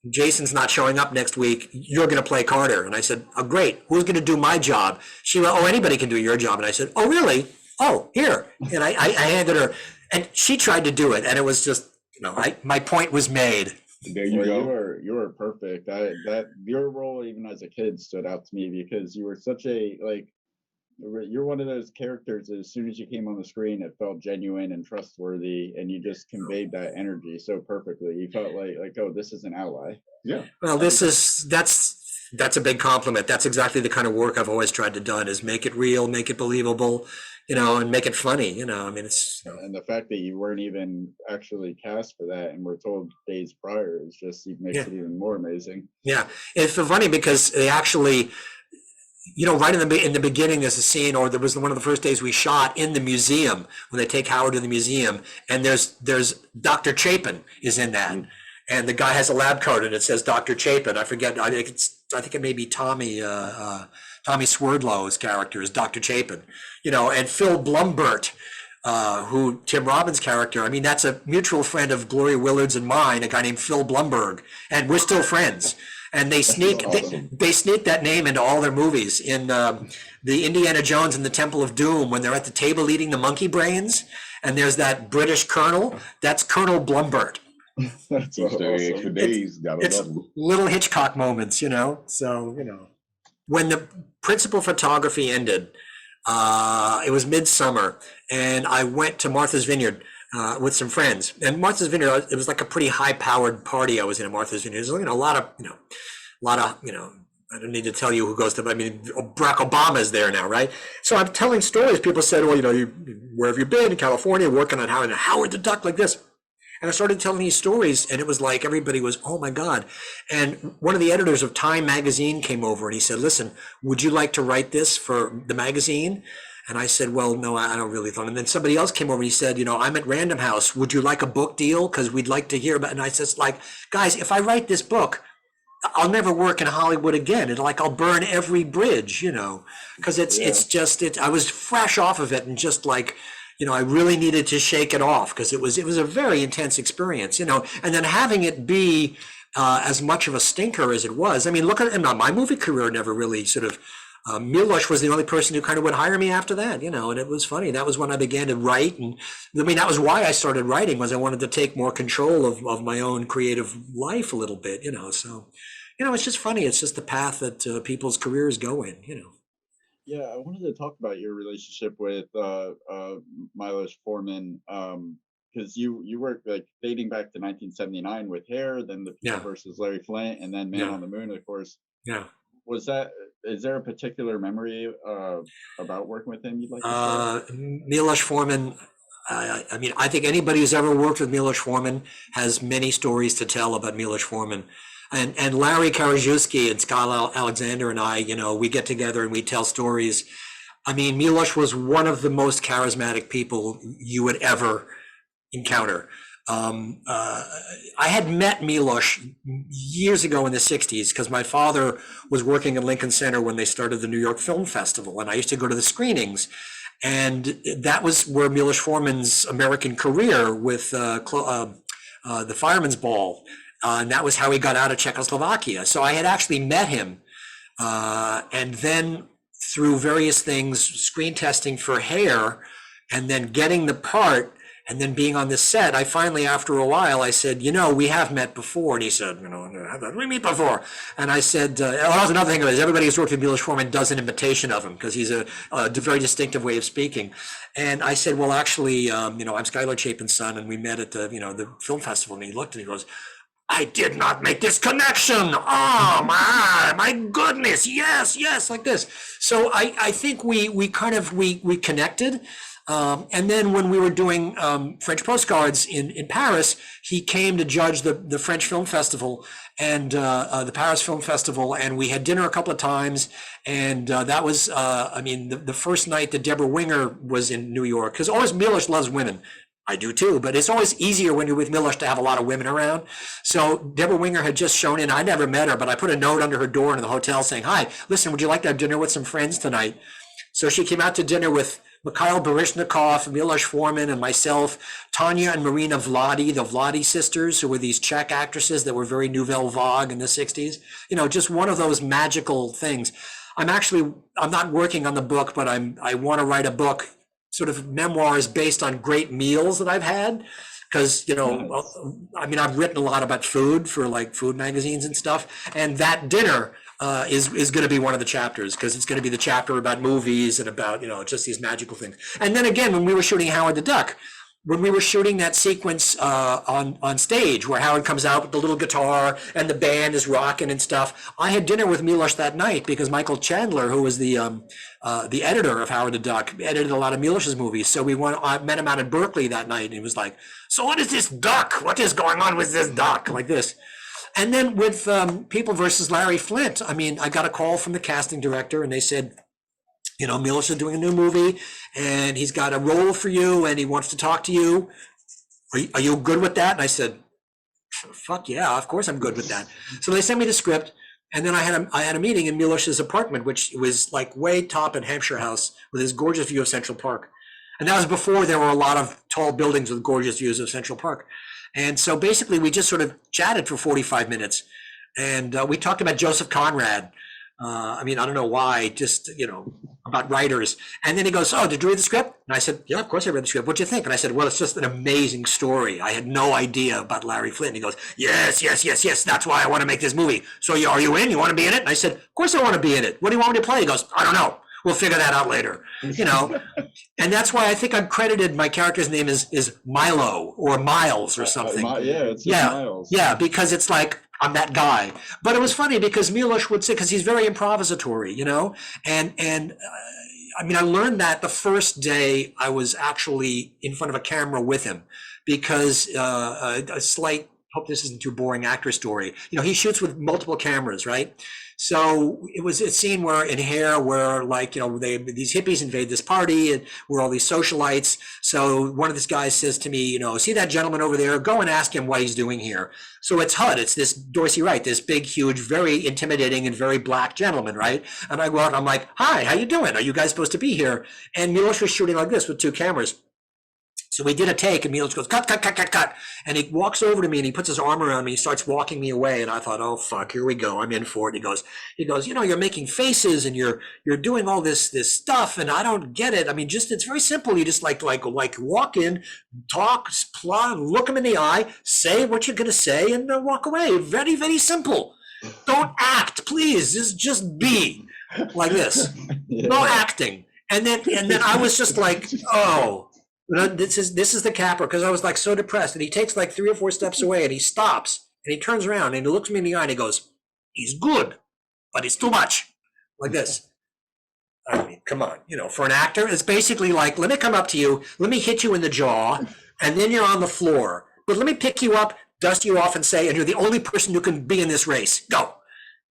A: Jason's not showing up next week. You're going to play Carter." And I said, "Oh, great. Who's going to do my job?" She went, "Oh, anybody can do your job." And I said, "Oh, really? Oh, here." And I handed her, and she tried to do it, and it was just, my point was made.
B: There you go.
C: You were perfect. That your role, even as a kid, stood out to me because you were such a you're one of those characters that as soon as you came on the screen, it felt genuine and trustworthy, and you just conveyed that energy so perfectly. You felt like oh, this is an ally.
B: Yeah.
A: Well, that's a big compliment. That's exactly the kind of work I've always tried to do, is make it real, make it believable, and make it funny. I mean, it's.
C: And the fact that you weren't even actually cast for that and were told days prior is just makes it even more amazing.
A: Yeah, it's funny because they actually. Right in the beginning, there's a scene, or there was one of the first days we shot in the museum when they take Howard to the museum, and there's Dr. Chapin is in that, and the guy has a lab coat and it says Dr. Chapin. I forget. I think it may be Tommy Swerdlow's character is Dr. Chapin, and Phil Blumbert, who Tim Robbins' character. I mean, that's a mutual friend of Gloria Willard's and mine, a guy named Phil Blumberg, and we're still friends. And they sneak they sneak that name into all their movies. In the Indiana Jones and the Temple of Doom, when they're at the table eating the monkey brains, and there's that British colonel, that's Colonel Blumbert.
C: That's
B: awesome. For days,
A: it's little Hitchcock moments, So when the principal photography ended, it was midsummer, and I went to Martha's Vineyard. With some friends, and Martha's Vineyard, it was like a pretty high-powered party I was in at Martha's Vineyard. There's a lot of, I don't need to tell you who goes to, but I mean, Barack Obama's there now, right? So I'm telling stories. People said, well, where have you been? In California, working on Howard the Duck like this. And I started telling these stories, and it was like everybody was, oh my God. And one of the editors of Time magazine came over and he said, listen, would you like to write this for the magazine? And I said, well, no, I don't really think. And then somebody else came over and he said, I'm at Random House. Would you like a book deal? Because we'd like to hear about it. And I said, guys, if I write this book, I'll never work in Hollywood again. I'll burn every bridge, because I was fresh off of it and just I really needed to shake it off because it was a very intense experience, and then having it be as much of a stinker as it was. I mean, look at my movie career never really sort of. Milos was the only person who kind of would hire me after that, and it was funny. That was when I began to write, and I mean that was why I started writing, was I wanted to take more control of my own creative life a little bit, So, it's just funny. It's just the path that people's careers go in,
C: Yeah, I wanted to talk about your relationship with Milos Forman, because you worked dating back to 1979 with Hair, then The People versus Larry Flint, and then Man on the Moon, of course.
A: Yeah.
C: Is there a particular memory about working with him you'd like to share?
A: Milos Forman, I mean, I think anybody who's ever worked with Milos Forman has many stories to tell about Milos Forman. And Larry Karaszewski and Scott Alexander and I, we get together and we tell stories. I mean, Milos was one of the most charismatic people you would ever encounter. I had met Milos years ago in the 60s because my father was working at Lincoln Center when they started the New York Film Festival, and I used to go to the screenings. And that was where Milos Forman's American career with the Fireman's Ball, and that was how he got out of Czechoslovakia. So I had actually met him, and then through various things, screen testing for Hair, and then getting the part, and then being on the set, I finally, after a while, I said, we have met before. And he said, have we met before? And I said, that was another thing is everybody who's worked with Milos Forman does an imitation of him because he's a very distinctive way of speaking. And I said, well, actually, I'm Skylar Chapin's son, and we met at the film festival. And he looked and he goes, I did not make this connection. Oh my goodness. Yes, like this. So I think we connected. And then when we were doing French postcards in Paris, he came to judge the French Film Festival and the Paris Film Festival, and we had dinner a couple of times. And that was, the first night that Deborah Winger was in New York, because always Milos loves women. I do too, but it's always easier when you're with Milos to have a lot of women around. So Deborah Winger had just shown in. I never met her, but I put a note under her door in the hotel saying, hi, listen, would you like to have dinner with some friends tonight? So she came out to dinner with Mikhail Baryshnikov, Milos Forman, and myself, Tanya and Marina Vladi, the Vladi sisters, who were these Czech actresses that were very Nouvelle Vague in the 60s. Just one of those magical things. I'm not working on the book, but I want to write a book, sort of memoirs based on great meals that I've had. Because, I've written a lot about food for like food magazines and stuff. And that dinner is going to be one of the chapters, because it's going to be the chapter about movies and about, just these magical things. And then again, when we were shooting Howard the Duck, when we were shooting that sequence on stage where Howard comes out with the little guitar and the band is rocking and stuff, I had dinner with Milos that night because Michael Chandler, who was the editor of Howard the Duck, edited a lot of Milos's movies. So I met him out in Berkeley that night, and he was like, so what is this duck? What is going on with this duck? Like this. And then with People versus Larry Flint, I got a call from the casting director, and they said, Milos is doing a new movie and he's got a role for you and he wants to talk to you. Are you good with that? And I said, fuck yeah, of course I'm good with that. So they sent me the script, and then I had a meeting in Milos's apartment, which was like way top in Hampshire House with this gorgeous view of Central Park. And that was before there were a lot of tall buildings with gorgeous views of Central Park. And so basically we just sort of chatted for 45 minutes, and we talked about Joseph Conrad. I don't know why, just, about writers. And then he goes, oh, did you read the script? And I said, yeah, of course I read the script. What'd you think? And I said, well, it's just an amazing story. I had no idea about Larry Flint. And he goes, yes. That's why I want to make this movie. So are you in? You want to be in it? And I said, of course I want to be in it. What do you want me to play? He goes, I don't know. We'll figure that out later. And that's why I think I'm credited. My character's name is Milo or Miles or something.
C: It's Miles.
A: Yeah, because it's like, I'm that guy. But it was funny because Milos would say, because he's very improvisatory, and I learned that the first day I was actually in front of a camera with him, because a slight, hope this isn't too boring, actor story. He shoots with multiple cameras, right? So it was a scene where in Hair where these hippies invade this party and we're all these socialites. So one of these guys says to me, see that gentleman over there, go and ask him what he's doing here. So it's HUD, it's this Dorsey Wright, this big, huge, very intimidating and very black gentleman, right? And I go out and I'm like, hi, how you doing? Are you guys supposed to be here? And Milos was shooting like this with two cameras. So we did a take, and Milos goes, cut. And he walks over to me and he puts his arm around me. He starts walking me away. And I thought, oh, fuck, here we go. I'm in for it. He goes, you're making faces and you're doing all this stuff. And I don't get it. It's very simple. You just like walk in, talk, plot, look him in the eye, say what you're going to say, and walk away. Very, very simple. Don't act, please. Just be like this. No acting. And then I was just like, oh. This is the capper, because I was like so depressed, and he takes like 3 or 4 steps away and he stops and he turns around and he looks me in the eye and he goes, he's good, but it's too much, like this. Come on, for an actor, it's basically like, let me come up to you, let me hit you in the jaw, and then you're on the floor, but let me pick you up, dust you off, and say, and you're the only person who can be in this race, go.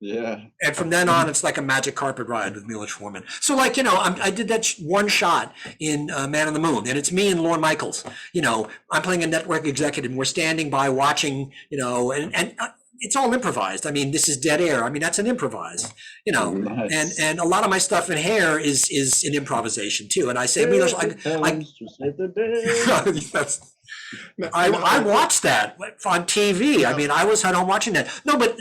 C: Yeah.
A: And from then on, it's like a magic carpet ride with Milos Forman. So I did that one shot in Man on the Moon, and it's me and Lorne Michaels. I'm playing a network executive, and we're standing by watching, and it's all improvised. I mean, this is dead air. I mean, that's an improvised, you know,
C: Nice.
A: and a lot of my stuff in hair is an improvisation too. And I say, Milos, that's, I watched that on TV. I mean, I was at home watching that. No, but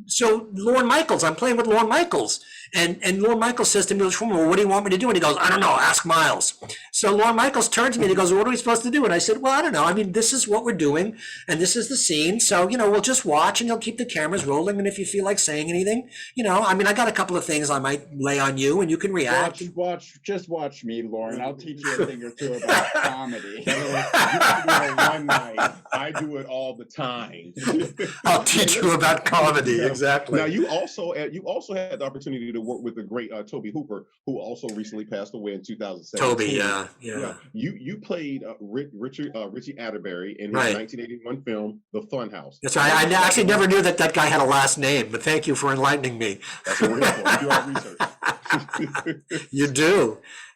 A: so Lorne Michaels, I'm playing with Lorne Michaels. And Lorne Michaels says to Milos Forman, well, what do you want me to do? And he goes, I don't know, ask Miles. So Lorne Michaels turns to me and he goes, well, what are we supposed to do? And I said, well, I don't know. I mean, this is what we're doing and this is the scene. So, you know, we'll just watch and you'll keep the cameras rolling. And if you feel like saying anything, you know, I mean, I got a couple of things I might lay on you and you can react.
C: Just watch me, Lauren. I'll teach you a thing or two about comedy.
B: You can do it one night. I do it all the time.
A: I'll teach you about comedy. Exactly.
B: Now, you also had the opportunity to work with the great Tobe Hooper, who also recently passed away in 2017.
A: Tobe, yeah.
B: You played Richie Atterbury in his
A: Right.
B: 1981 film, The Funhouse.
A: That's right. I actually never knew that guy had a last name, but thank you for enlightening me.
B: That's what we're here for. We do our research.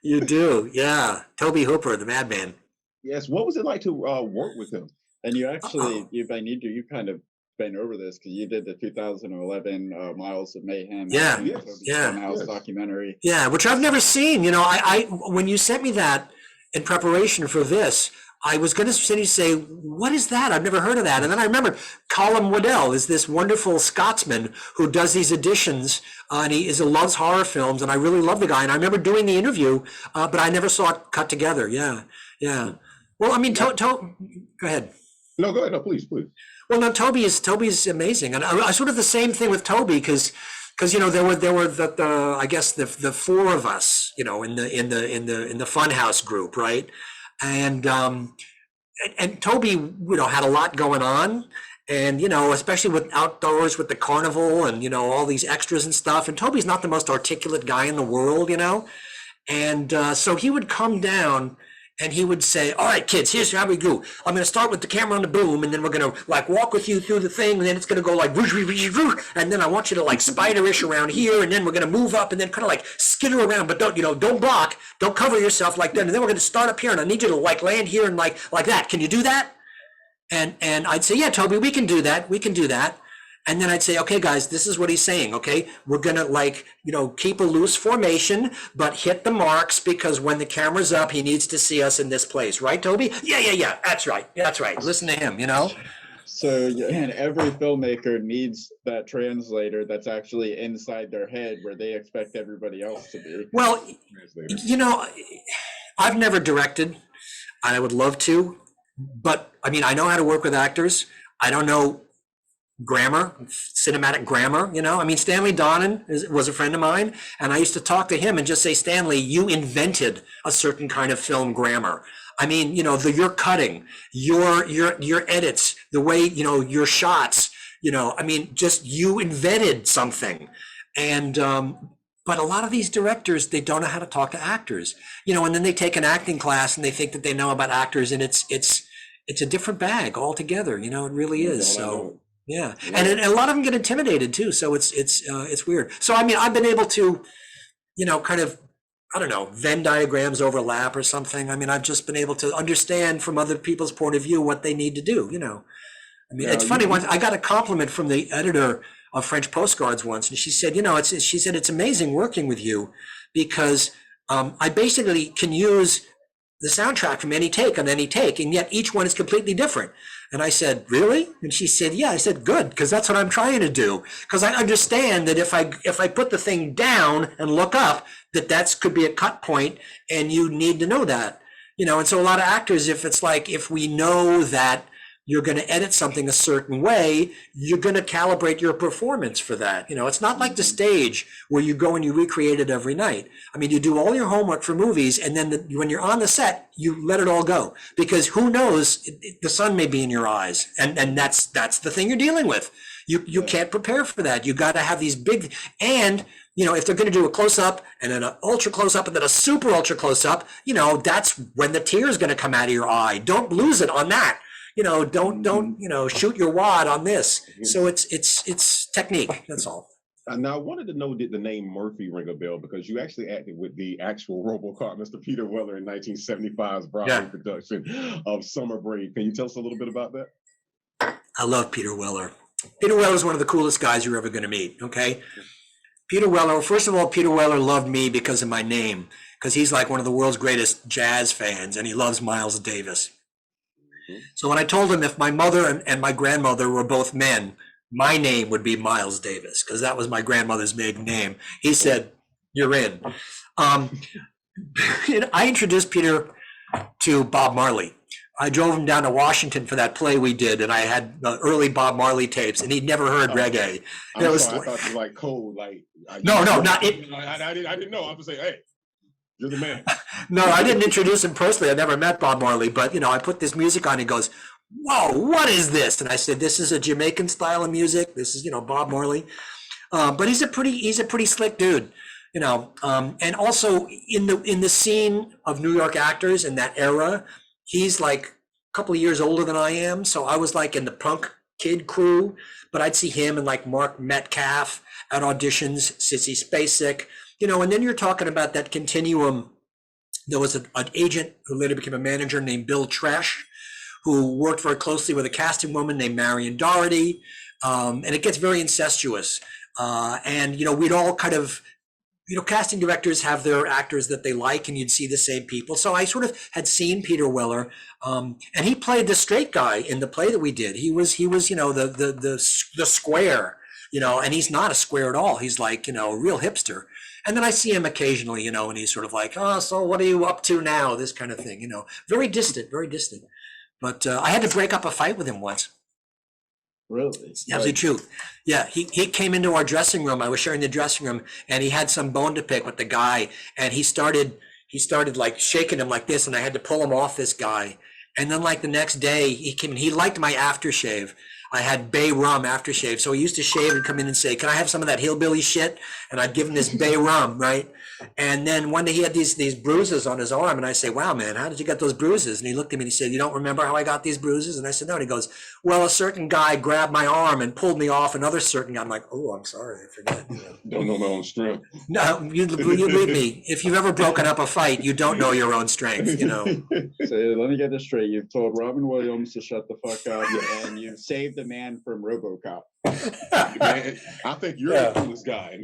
A: You do. Yeah. Tobe Hooper, the madman.
B: Yes. What was it like to work with him?
C: And you actually, you kind of been over this because you did the 2011 Miles of Mayhem.
A: Yeah,
C: Funhouse documentary.
A: Yeah, which I've never seen. You know, I when you sent me that in preparation for this, I was going to say, what is that? I've never heard of that. And then I remembered Colin Waddell is this wonderful Scotsman who does these editions, and he loves horror films, and I really love the guy. And I remember doing the interview, but I never saw it cut together. Yeah. Well, I mean, go ahead.
B: No, go ahead. No, please.
A: Well, no, Toby's amazing, and I sort of the same thing with Toby because you know there were the I guess the four of us, you know, in the Funhouse group, right? And Toby, you know, had a lot going on, and you know, especially with outdoors with the carnival and you know all these extras and stuff. And Toby's not the most articulate guy in the world, you know, and so he would come down. And he would say, all right, kids, here's how we go. I'm going to start with the camera on the boom, and then we're going to like walk with you through the thing, and then it's going to go like, and then I want you to like spiderish around here, and then we're going to move up and then kind of like skitter around, but don't block, don't cover yourself like that. And then we're going to start up here, and I need you to like land here and like that. Can you do that? And I'd say, yeah, Toby, we can do that. And then I'd say, okay, guys, this is what he's saying. Okay, we're gonna like, you know, keep a loose formation, but hit the marks because when the camera's up, he needs to see us in this place, right, Toby? Yeah. That's right. Listen to him, you know.
C: So, and every filmmaker needs that translator that's actually inside their head where they expect everybody else to be.
A: Well, you know, I've never directed. I would love to, but I mean, I know how to work with actors. I don't know grammar, cinematic grammar, you know. I mean, Stanley Donen was a friend of mine, and I used to talk to him and just say, Stanley, you invented a certain kind of film grammar. I mean, you know, your cutting, your edits, the way, you know, your shots, you know, I mean, just you invented something. And but a lot of these directors, they don't know how to talk to actors, you know, and then they take an acting class and they think that they know about actors, and it's a different bag altogether, you know, it really is. So yeah, and a lot of them get intimidated too. So it's weird. So I mean, I've been able to, you know, kind of, I don't know, Venn diagrams overlap or something. I mean, I've just been able to understand from other people's point of view what they need to do. You know, I mean, it's funny. Once I got a compliment from the editor of French Postcards once, and she said, you know, she said it's amazing working with you because I basically can use the soundtrack from any take on any take, and yet each one is completely different. And I said, really? And she said, yeah. I said, good, because that's what I'm trying to do. Because I understand that if I put the thing down and look up, that could be a cut point, and you need to know that, you know. And so a lot of actors, if we know that you're going to edit something a certain way, you're going to calibrate your performance for that. You know, it's not like the stage where you go and you recreate it every night. I mean, you do all your homework for movies, and then when you're on the set, you let it all go, because who knows, the sun may be in your eyes, and that's the thing you're dealing with. You can't prepare for that. You got to have these big, and you know, if they're going to do a close up and then an ultra close up and then a super ultra close up, you know, that's when the tear is going to come out of your eye. Don't lose it on that. You know, don't you know, shoot your wad on this. So it's technique. That's all.
B: Now, I wanted to know, did the name Murphy ring a bell? Because you actually acted with the actual RoboCop, Mr. Peter Weller, in 1975's Broadway production of Summer Break. Can you tell us a little bit about that?
A: I love Peter Weller. Peter Weller is one of the coolest guys you're ever going to meet. Okay. Peter Weller, first of all, Peter Weller loved me because of my name, because he's like one of the world's greatest jazz fans, and he loves Miles Davis. So when I told him if my mother and my grandmother were both men, my name would be Miles Davis, because that was my grandmother's maiden name. He said, "You're in." I introduced Peter to Bob Marley. I drove him down to Washington for that play we did, and I had the early Bob Marley tapes, and he'd never heard reggae.
B: I'm sorry, I thought you were like cold, like
A: no, not it.
B: I didn't know. I'm just saying, hey, you're the man.
A: No, I didn't introduce him personally. I never met Bob Marley, but I put this music on. He goes, "Whoa, what is this?" And I said, "This is a Jamaican style of music. This is Bob Marley." But he's a pretty slick dude. And also in the scene of New York actors in that era, he's like a couple of years older than I am. So I was like in the punk kid crew, but I'd see him and like Mark Metcalf at auditions, Sissy Spacek, and then you're talking about that continuum. There was an agent who later became a manager named Bill Tresh, who worked very closely with a casting woman named Marion Doherty. And it gets very incestuous. And we'd all kind of, casting directors have their actors that they like, and you'd see the same people. So I sort of had seen Peter Weller, and he played the straight guy in the play that we did. He was the square, and he's not a square at all. He's like, a real hipster. And then I see him occasionally, and he's sort of like, "Oh, so what are you up to now?" This kind of thing, very distant, very distant. But I had to break up a fight with him once.
C: Really?
A: It's absolutely true. Yeah, he came into our dressing room. I was sharing the dressing room, and he had some bone to pick with the guy, and he started like shaking him like this, and I had to pull him off this guy. And then like the next day he came and he liked my aftershave. I had Bay Rum aftershave. So he used to shave and come in and say, "Can I have some of that hillbilly shit?" And I'd give him this Bay Rum, right? And then one day he had these bruises on his arm, and I say, "Wow, man, how did you get those bruises?" And he looked at me and he said, "You don't remember how I got these bruises?" And I said, "No." And he goes, "Well, a certain guy grabbed my arm and pulled me off another certain guy." I'm like, "Oh, I'm sorry, I forget."
B: Don't know my own strength.
A: No, you believe me. If you've ever broken up a fight, you don't know your own strength,
C: So let me get this straight. You've told Robin Williams to shut the fuck up, and you've saved a man from RoboCop.
B: Man, I think you're the coolest guy.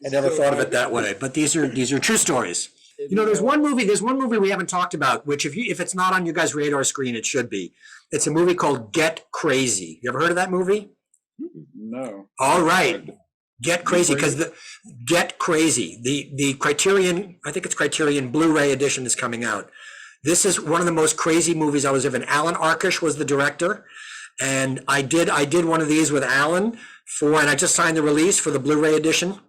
A: I never thought of it that way, but these are true stories. There's one movie we haven't talked about, which if it's not on you guys' radar screen, it should be. It's a movie called Get Crazy. You ever heard of that movie?
C: No.
A: All right. Get Crazy, because Get Crazy, the Criterion, I think it's Criterion Blu-ray edition is coming out. This is one of the most crazy movies I was ever in. Alan Arkush was the director, and I did one of these with Alan and I just signed the release for the Blu-ray edition.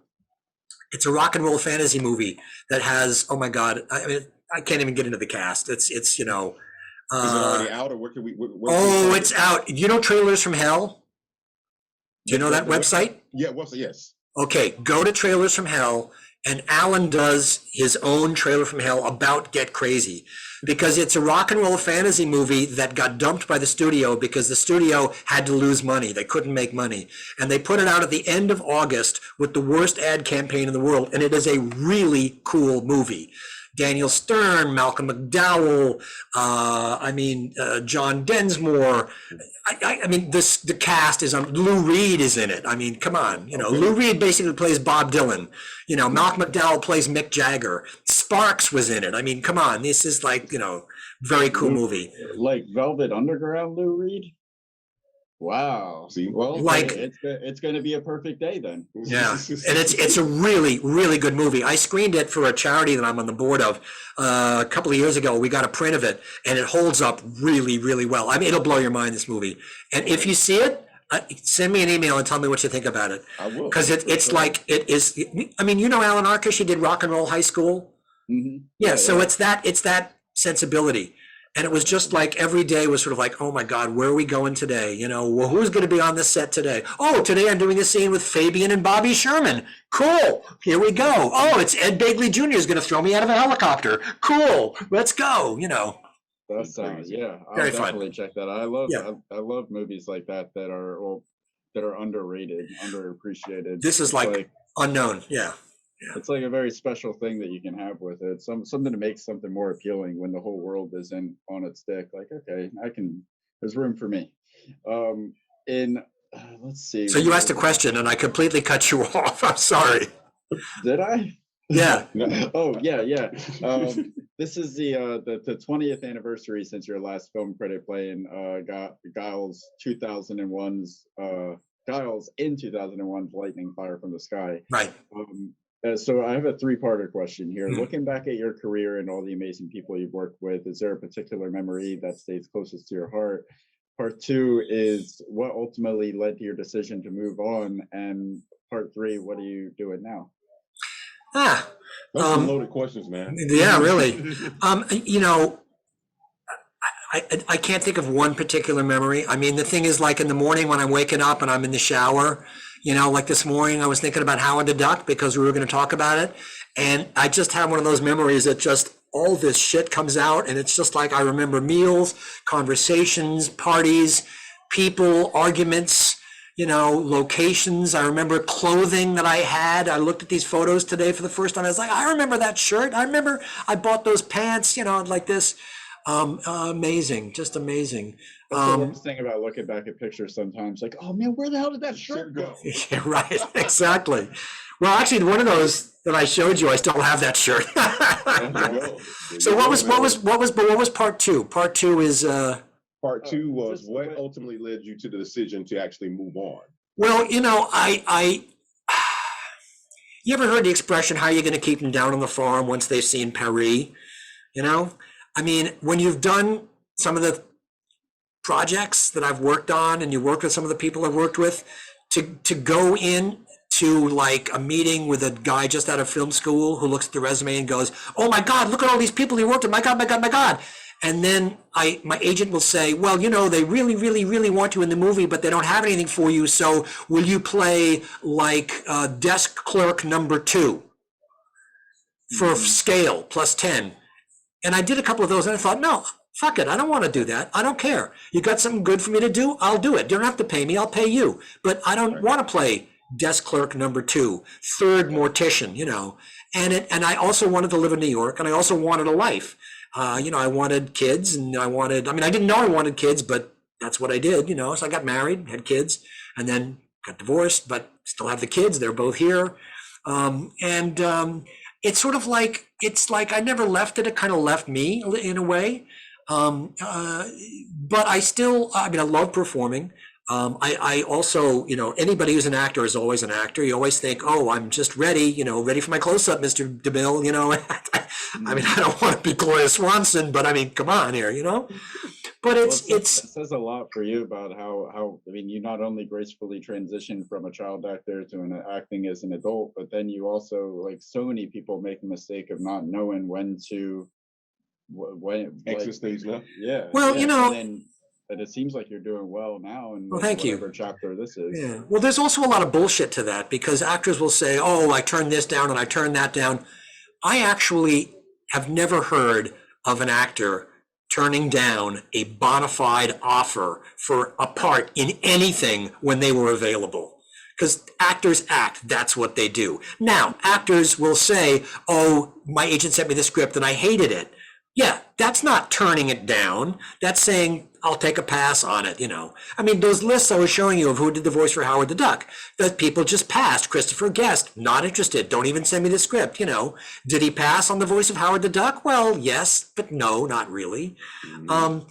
A: It's a rock and roll fantasy movie that has, oh my God, I mean, I can't even get into the cast. It's
B: is it already out, or where can we?
A: It's out. Trailers from Hell? Do you know that website?
B: Yeah, website, yes.
A: Okay, go to Trailers from Hell, and Alan does his own Trailer from Hell about Get Crazy, because it's a rock and roll fantasy movie that got dumped by the studio because the studio had to lose money. They couldn't make money. And they put it out at the end of August with the worst ad campaign in the world, and it is a really cool movie. Daniel Stern, Malcolm McDowell, John Densmore. I mean, the cast is on. Lou Reed is in it. I mean, come on. Lou Reed basically plays Bob Dylan. Malcolm McDowell plays Mick Jagger. Sparks was in it. I mean, come on. This is like, very cool movie.
C: Like Velvet Underground, Lou Reed? Wow.
B: See,
C: well,
A: like
C: it's going to be a perfect day then.
A: Yeah, and it's a really, really good movie. I screened it for a charity that I'm on the board of a couple of years ago. We got a print of it, and it holds up really, really well. I mean, it'll blow your mind, this movie. And if you see it, send me an email and tell me what you think about it.
B: I will.
A: Because it's like, it is. I mean, Alan Arkush, he did Rock and Roll High School.
C: Mm-hmm.
A: Yeah, so it's that sensibility. And it was just like every day was sort of like, oh my God, where are we going today? Well, who's going to be on this set today? Oh, today I'm doing a scene with Fabian and Bobby Sherman. Cool. Here we go. Oh, it's Ed Begley Jr. is going to throw me out of a helicopter. Cool. Let's go.
C: That sounds, I'll
A: Very
C: definitely
A: fun.
C: check that out. I love movies like that are underrated, underappreciated.
A: This is like unknown. Yeah.
C: It's like a very special thing that you can have with it. Something to make something more appealing when the whole world is on its dick. Like, okay, I can there's room for me. In let's see.
A: So you asked a question and I completely cut you off. I'm sorry.
C: Did I?
A: Yeah.
C: Oh yeah, yeah. This is the 20th anniversary since your last film credit play in Giles 2001's Giles in 2001's Lightning Fire from the Sky.
A: Right.
C: So I have a three-parter question here. Looking back at your career and all the amazing people you've worked with, is there a particular memory that stays closest to your heart? Part two is what ultimately led to your decision to move on? And part three, what are you doing now?
B: Those are loaded questions, man.
A: Yeah, really. You know, I can't think of one particular memory. I mean, the thing is, like in the morning when I'm waking up and I'm in the shower, you know, like this morning I was thinking about Howard the Duck because we were going to talk about it. And I just have one of those memories that just all this shit comes out. And it's just like I remember meals, conversations, parties, people, arguments, you know, locations. I remember clothing that I had. I looked at these photos today for the first time. I was like, I remember that shirt. I remember I bought those pants, you know, like this. Amazing, just amazing.
C: That's the worst thing about looking back at pictures sometimes, like, oh man, where the hell did that shirt go?
A: Yeah, right, exactly. Well, actually, one of those that I showed you, I still have that shirt. So what was part two? Part two is
B: part two was what ultimately led you to the decision to actually move on.
A: Well, you know, you ever heard the expression, how are you going to keep them down on the farm once they've seen Paris? You know, I mean, when you've done some of the projects that I've worked on and you worked with some of the people I've worked with, to go in to like a meeting with a guy just out of film school who looks at the resume and goes, oh my God, look at all these people you worked with, my God, my God, my God. And then my agent will say, well, you know, they really, really, really want you in the movie, but they don't have anything for you. So will you play like desk clerk number 2 for scale plus 10? And I did a couple of those and I thought, no, fuck it. I don't want to do that. I don't care. You got something good for me to do? I'll do it. You don't have to pay me. I'll pay you. But I don't want to play desk clerk number 2, third mortician, you know. And I also wanted to live in New York and I also wanted a life. You know, I wanted kids and I didn't know I wanted kids, but that's what I did, you know. So I got married, had kids, and then got divorced, but still have the kids. They're both here. It's sort of like, it's like I never left it. It kind of left me in a way. But I still, I love performing. I also, you know, anybody who's an actor is always an actor. You always think, oh, I'm just ready, you know, ready for my close-up, Mr. DeMille, you know. I mean, I don't want to be Gloria Swanson, but I mean, come on here, you know. But it
C: says a lot for you about how I mean, you not only gracefully transitioned from a child actor to acting as an adult, but then you also, like so many people, make the mistake of not knowing when to
B: exit stage left.
C: Yeah.
A: Well,
C: yeah.
A: you know.
C: And it seems like you're doing well now, and
A: well, thank
C: whatever
A: you.
C: chapter this is.
A: Yeah. Well, there's also a lot of bullshit to that because actors will say, "Oh, I turned this down and I turned that down." I actually have never heard of an actor turning down a bona fide offer for a part in anything when they were available. Because actors act, that's what they do. Now, actors will say, "Oh, my agent sent me the script and I hated it." Yeah, that's not turning it down. That's saying, I'll take a pass on it, you know. I mean, those lists I was showing you of who did the voice for Howard the Duck, that people just passed. Christopher Guest, not interested, don't even send me the script, you know. Did he pass on the voice of Howard the Duck? Well, yes, but no, not really. And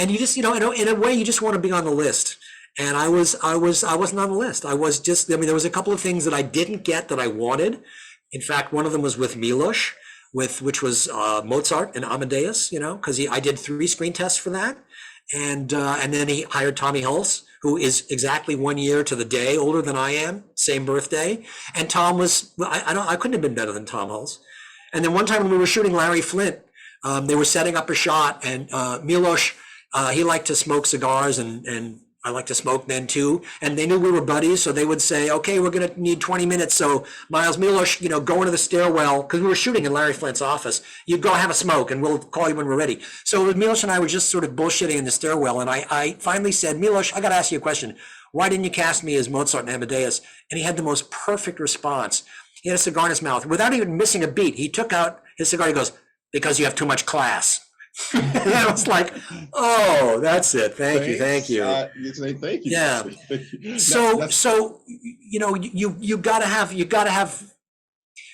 A: you just, you know, in a way, you just want to be on the list. And I wasn't on the list. I was just, I mean, there was a couple of things that I didn't get that I wanted. In fact, one of them was with Milos, which was Mozart and Amadeus, you know, because I did 3 screen tests for that. And then he hired Tommy Hulse, who is exactly 1 year to the day older than I am, same birthday. And Tom was, I couldn't have been better than Tom Hulse. And then one time when we were shooting Larry Flint, they were setting up a shot, and Milos, he liked to smoke cigars, and I like to smoke then too. And they knew we were buddies, so they would say, okay, we're going to need 20 minutes. So Milos, you know, go into the stairwell, because we were shooting in Larry Flint's office. You go have a smoke and we'll call you when we're ready. So Milos and I were just sort of bullshitting in the stairwell. And I finally said, Milos, I got to ask you a question. Why didn't you cast me as Mozart and Amadeus? And he had the most perfect response. He had a cigar in his mouth. Without even missing a beat, he took out his cigar. He goes, because you have too much class. And I was like, oh, that's it. Thank you.
B: Thank you.
A: Yeah.
B: Thank you.
A: So you gotta have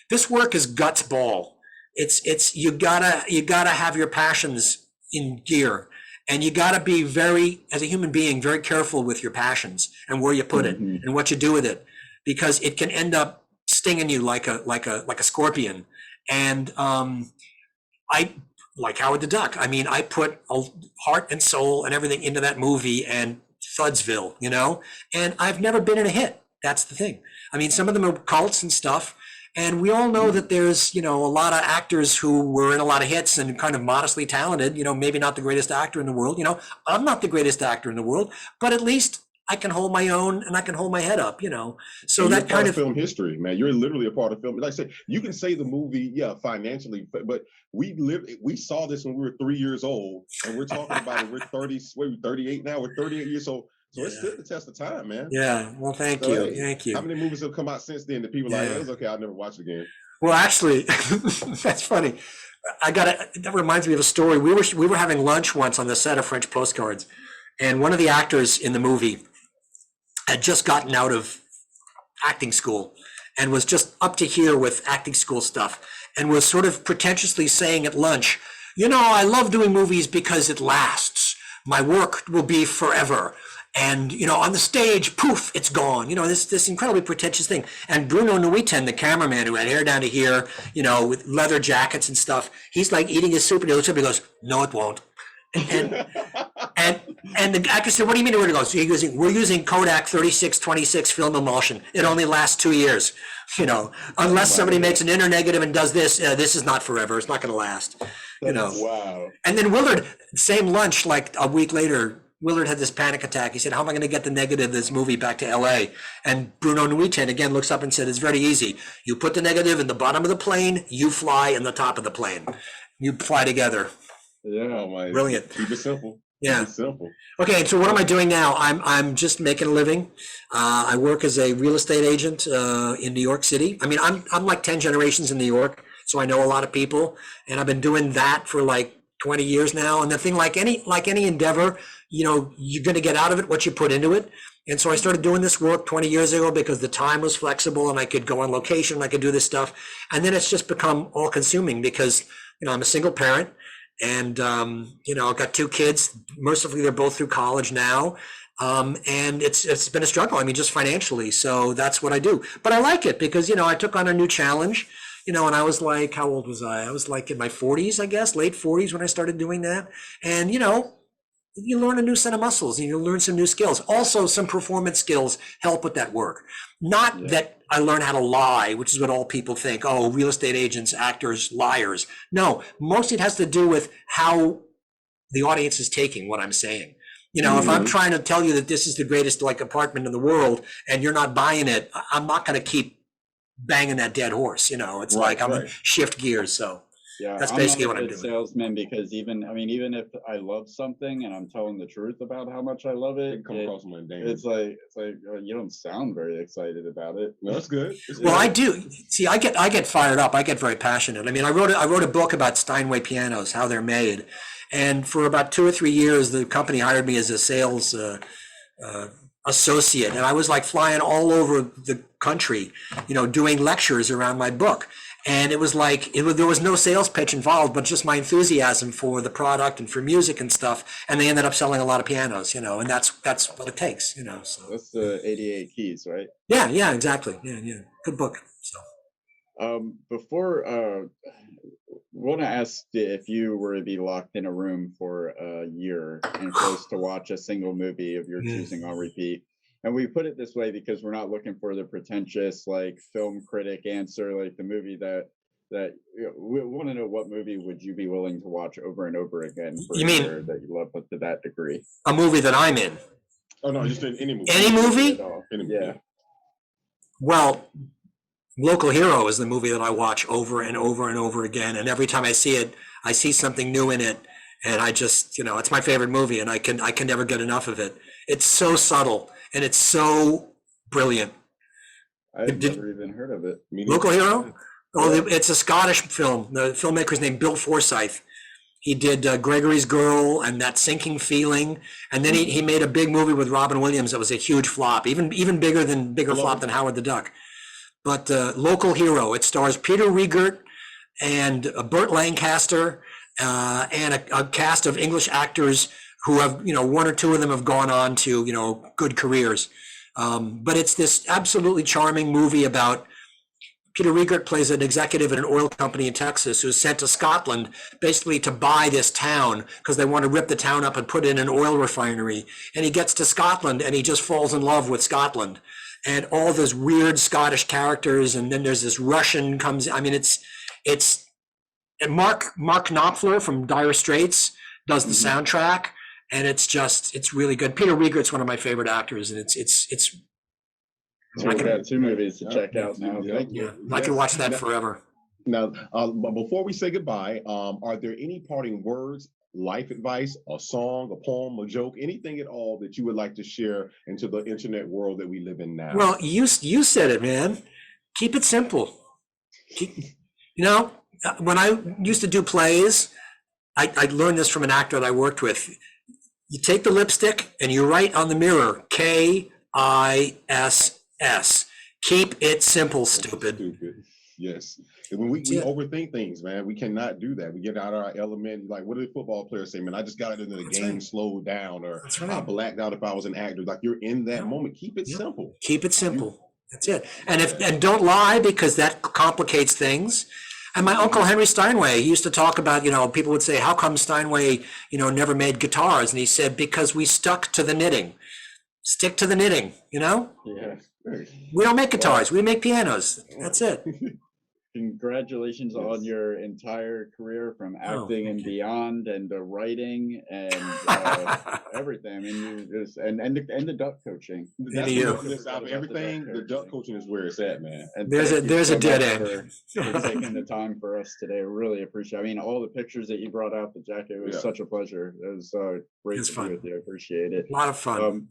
A: this work is guts ball. It's you gotta have your passions in gear, and you gotta be as a human being, very careful with your passions and where you put it and what you do with it, because it can end up stinging you like a scorpion. And I, like Howard the Duck, I mean, I put a heart and soul and everything into that movie and Thudsville, and I've never been in a hit. That's the thing. I mean, some of them are cults and stuff, and we all know that there's, a lot of actors who were in a lot of hits and kind of modestly talented, maybe not the greatest actor in the world. I'm not the greatest actor in the world, but at least I can hold my own and I can hold my head up, So
B: and
A: that kind of
B: film history, man. You're literally a part of film. Like I said, you can say the movie, financially, but we saw this when we were 3 years old, and we're talking about it. We're 38 now. We're 38 years old. So it's stood the test of time, man.
A: Yeah. Well, thank you.
B: How many movies have come out since then that people are like, it was okay, I'll never watch it again?
A: Well, actually, that's funny. That reminds me of a story. We were having lunch once on the set of French Postcards, and one of the actors in the movie had just gotten out of acting school and was just up to here with acting school stuff, and was sort of pretentiously saying at lunch, I love doing movies because it lasts. My work will be forever. And, on the stage, poof, it's gone. This incredibly pretentious thing. And Bruno Nuiten, the cameraman who had hair down to here, with leather jackets and stuff, he's like eating his soup, and he goes, no, it won't. And the actor said, what do you mean where to go? So he goes, we're using Kodak 3626 film emulsion. It only lasts 2 years, unless somebody makes an inner negative and does this. This is not forever. It's not going to last,
B: Wow.
A: And then Willard, same lunch, like a week later, Willard had this panic attack. He said, how am I going to get the negative of this movie back to LA? And Bruno Nuiten again looks up and said, it's very easy. You put the negative in the bottom of the plane, you fly in the top of the plane. You fly together.
B: Yeah, my
A: brilliant.
B: Keep it simple.
A: Yeah.
B: Keep it simple.
A: Okay, so what am I doing now? I'm just making a living. I work as a real estate agent in New York City. I mean, I'm like 10 generations in New York, so I know a lot of people, and I've been doing that for like 20 years now. And the thing, like any endeavor, you're going to get out of it what you put into it. And so I started doing this work 20 years ago because the time was flexible and I could go on location, I could do this stuff. And then it's just become all consuming because, I'm a single parent, and, I've got 2 kids. Mercifully, they're both through college now. And it's been a struggle. I mean, just financially. So that's what I do. But I like it because, I took on a new challenge. And I was like, how old was I? I was like in my 40s, I guess, late 40s when I started doing that. And, you learn a new set of muscles and you learn some new skills. Also, some performance skills help with that work. Not that I learn how to lie, which is what all people think. Oh, real estate agents, actors, liars. No, mostly it has to do with how the audience is taking what I'm saying. If I'm trying to tell you that this is the greatest apartment in the world and you're not buying it, I'm not going to keep banging that dead horse. It's I'm gonna shift gears. So that's basically what I'm doing.
C: Salesman, because even if I love something and I'm telling the truth about how much I love it, it's like you don't sound very excited about it.
B: No, that's good.
A: Well, I do. See, I get fired up. I get very passionate. I mean, I wrote a book about Steinway pianos, how they're made, and for about 2 or 3 years, the company hired me as a sales associate, and I was like flying all over the country, doing lectures around my book. And it was like, there was no sales pitch involved, but just my enthusiasm for the product and for music and stuff. And they ended up selling a lot of pianos, and that's what it takes, So
C: that's the 88 Keys, right?
A: Yeah, exactly. Yeah. Good book. So
C: before want to ask if you were to be locked in a room for a year and forced to watch a single movie of your choosing on repeat. And we put it this way because we're not looking for the pretentious film critic answer, like the movie that we want to know, what movie would you be willing to watch over and over again for
A: you
C: a
A: mean
C: year that you love to that degree?
A: A movie that I'm in?
B: Oh no, just in any movie.
A: Any movie?
B: Yeah.
A: Well, Local Hero is the movie that I watch over and over and over again, and every time I see it, I see something new in it, and I just, it's my favorite movie, and I can never get enough of it. It's so subtle. And it's so brilliant.
C: I've never even heard of it.
A: Local Hero? Oh, it's a Scottish film. The filmmaker's named Bill Forsyth. He did Gregory's Girl and That Sinking Feeling, and then he made a big movie with Robin Williams that was a huge flop, even bigger flop than Howard the Duck. But Local Hero, it stars Peter Riegert and Burt Lancaster and a cast of English actors who have, one or two of them have gone on to, good careers. But it's this absolutely charming movie about Peter Riegert plays an executive at an oil company in Texas who's sent to Scotland basically to buy this town because they want to rip the town up and put in an oil refinery. And he gets to Scotland and he just falls in love with Scotland and all those weird Scottish characters. And then there's this Russian comes. I mean, it's and Mark Knopfler from Dire Straits does the soundtrack, and it's really good. Peter Riegert's one of my favorite actors, and it's.
C: So we've got 2 movies to check out now. Thank you.
A: I can watch that forever.
B: Now, but before we say goodbye, are there any parting words, life advice, a song, a poem, a joke, anything at all that you would like to share into the internet world that we live in now?
A: Well, you said it, man. Keep it simple. When I used to do plays, I learned this from an actor that I worked with. You take the lipstick and you write on the mirror, KISS. Keep it simple, stupid.
B: Yes. And when we overthink things, man, we cannot do that. We get out of our element. Like, what did football players say, man? I just got into the game, slowed down, or I blacked out if I was an actor. Like, you're in that moment. Keep it simple.
A: Keep it simple. That's it. And don't lie, because that complicates things. And my uncle Henry Steinway, he used to talk about, people would say, how come Steinway, never made guitars? And he said, because we stuck to the knitting. Stick to the knitting, Yeah. We don't make guitars, we make pianos. That's it.
C: Congratulations on your entire career, from acting and beyond, and writing and everything. I mean, you just and the duck coaching.
B: That's everything. The duck coaching is where it's at, man.
C: And
A: there's a dead end.
C: For taking the time for us today. Really appreciate it. I mean, all the pictures that you brought out, the jacket, it was such a pleasure. It was great to be with you. I appreciate it.
A: A lot of fun.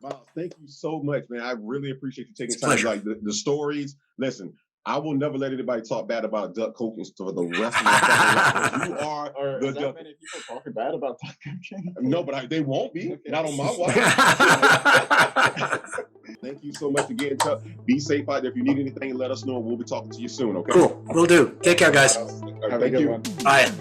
B: Miles, thank you so much, man. I really appreciate you taking time. Like the stories. Listen, I will never let anybody talk bad about duck coaching for the rest of my life. You are the duck.
C: Many people talking bad about duck coaching?
B: No, but they won't be. Okay. Not on my watch. Thank you so much again. Be safe out there. If you need anything, let us know. We'll be talking to you soon. Okay.
A: Cool. We'll do. Take care, guys.
B: Thank you.
A: Bye.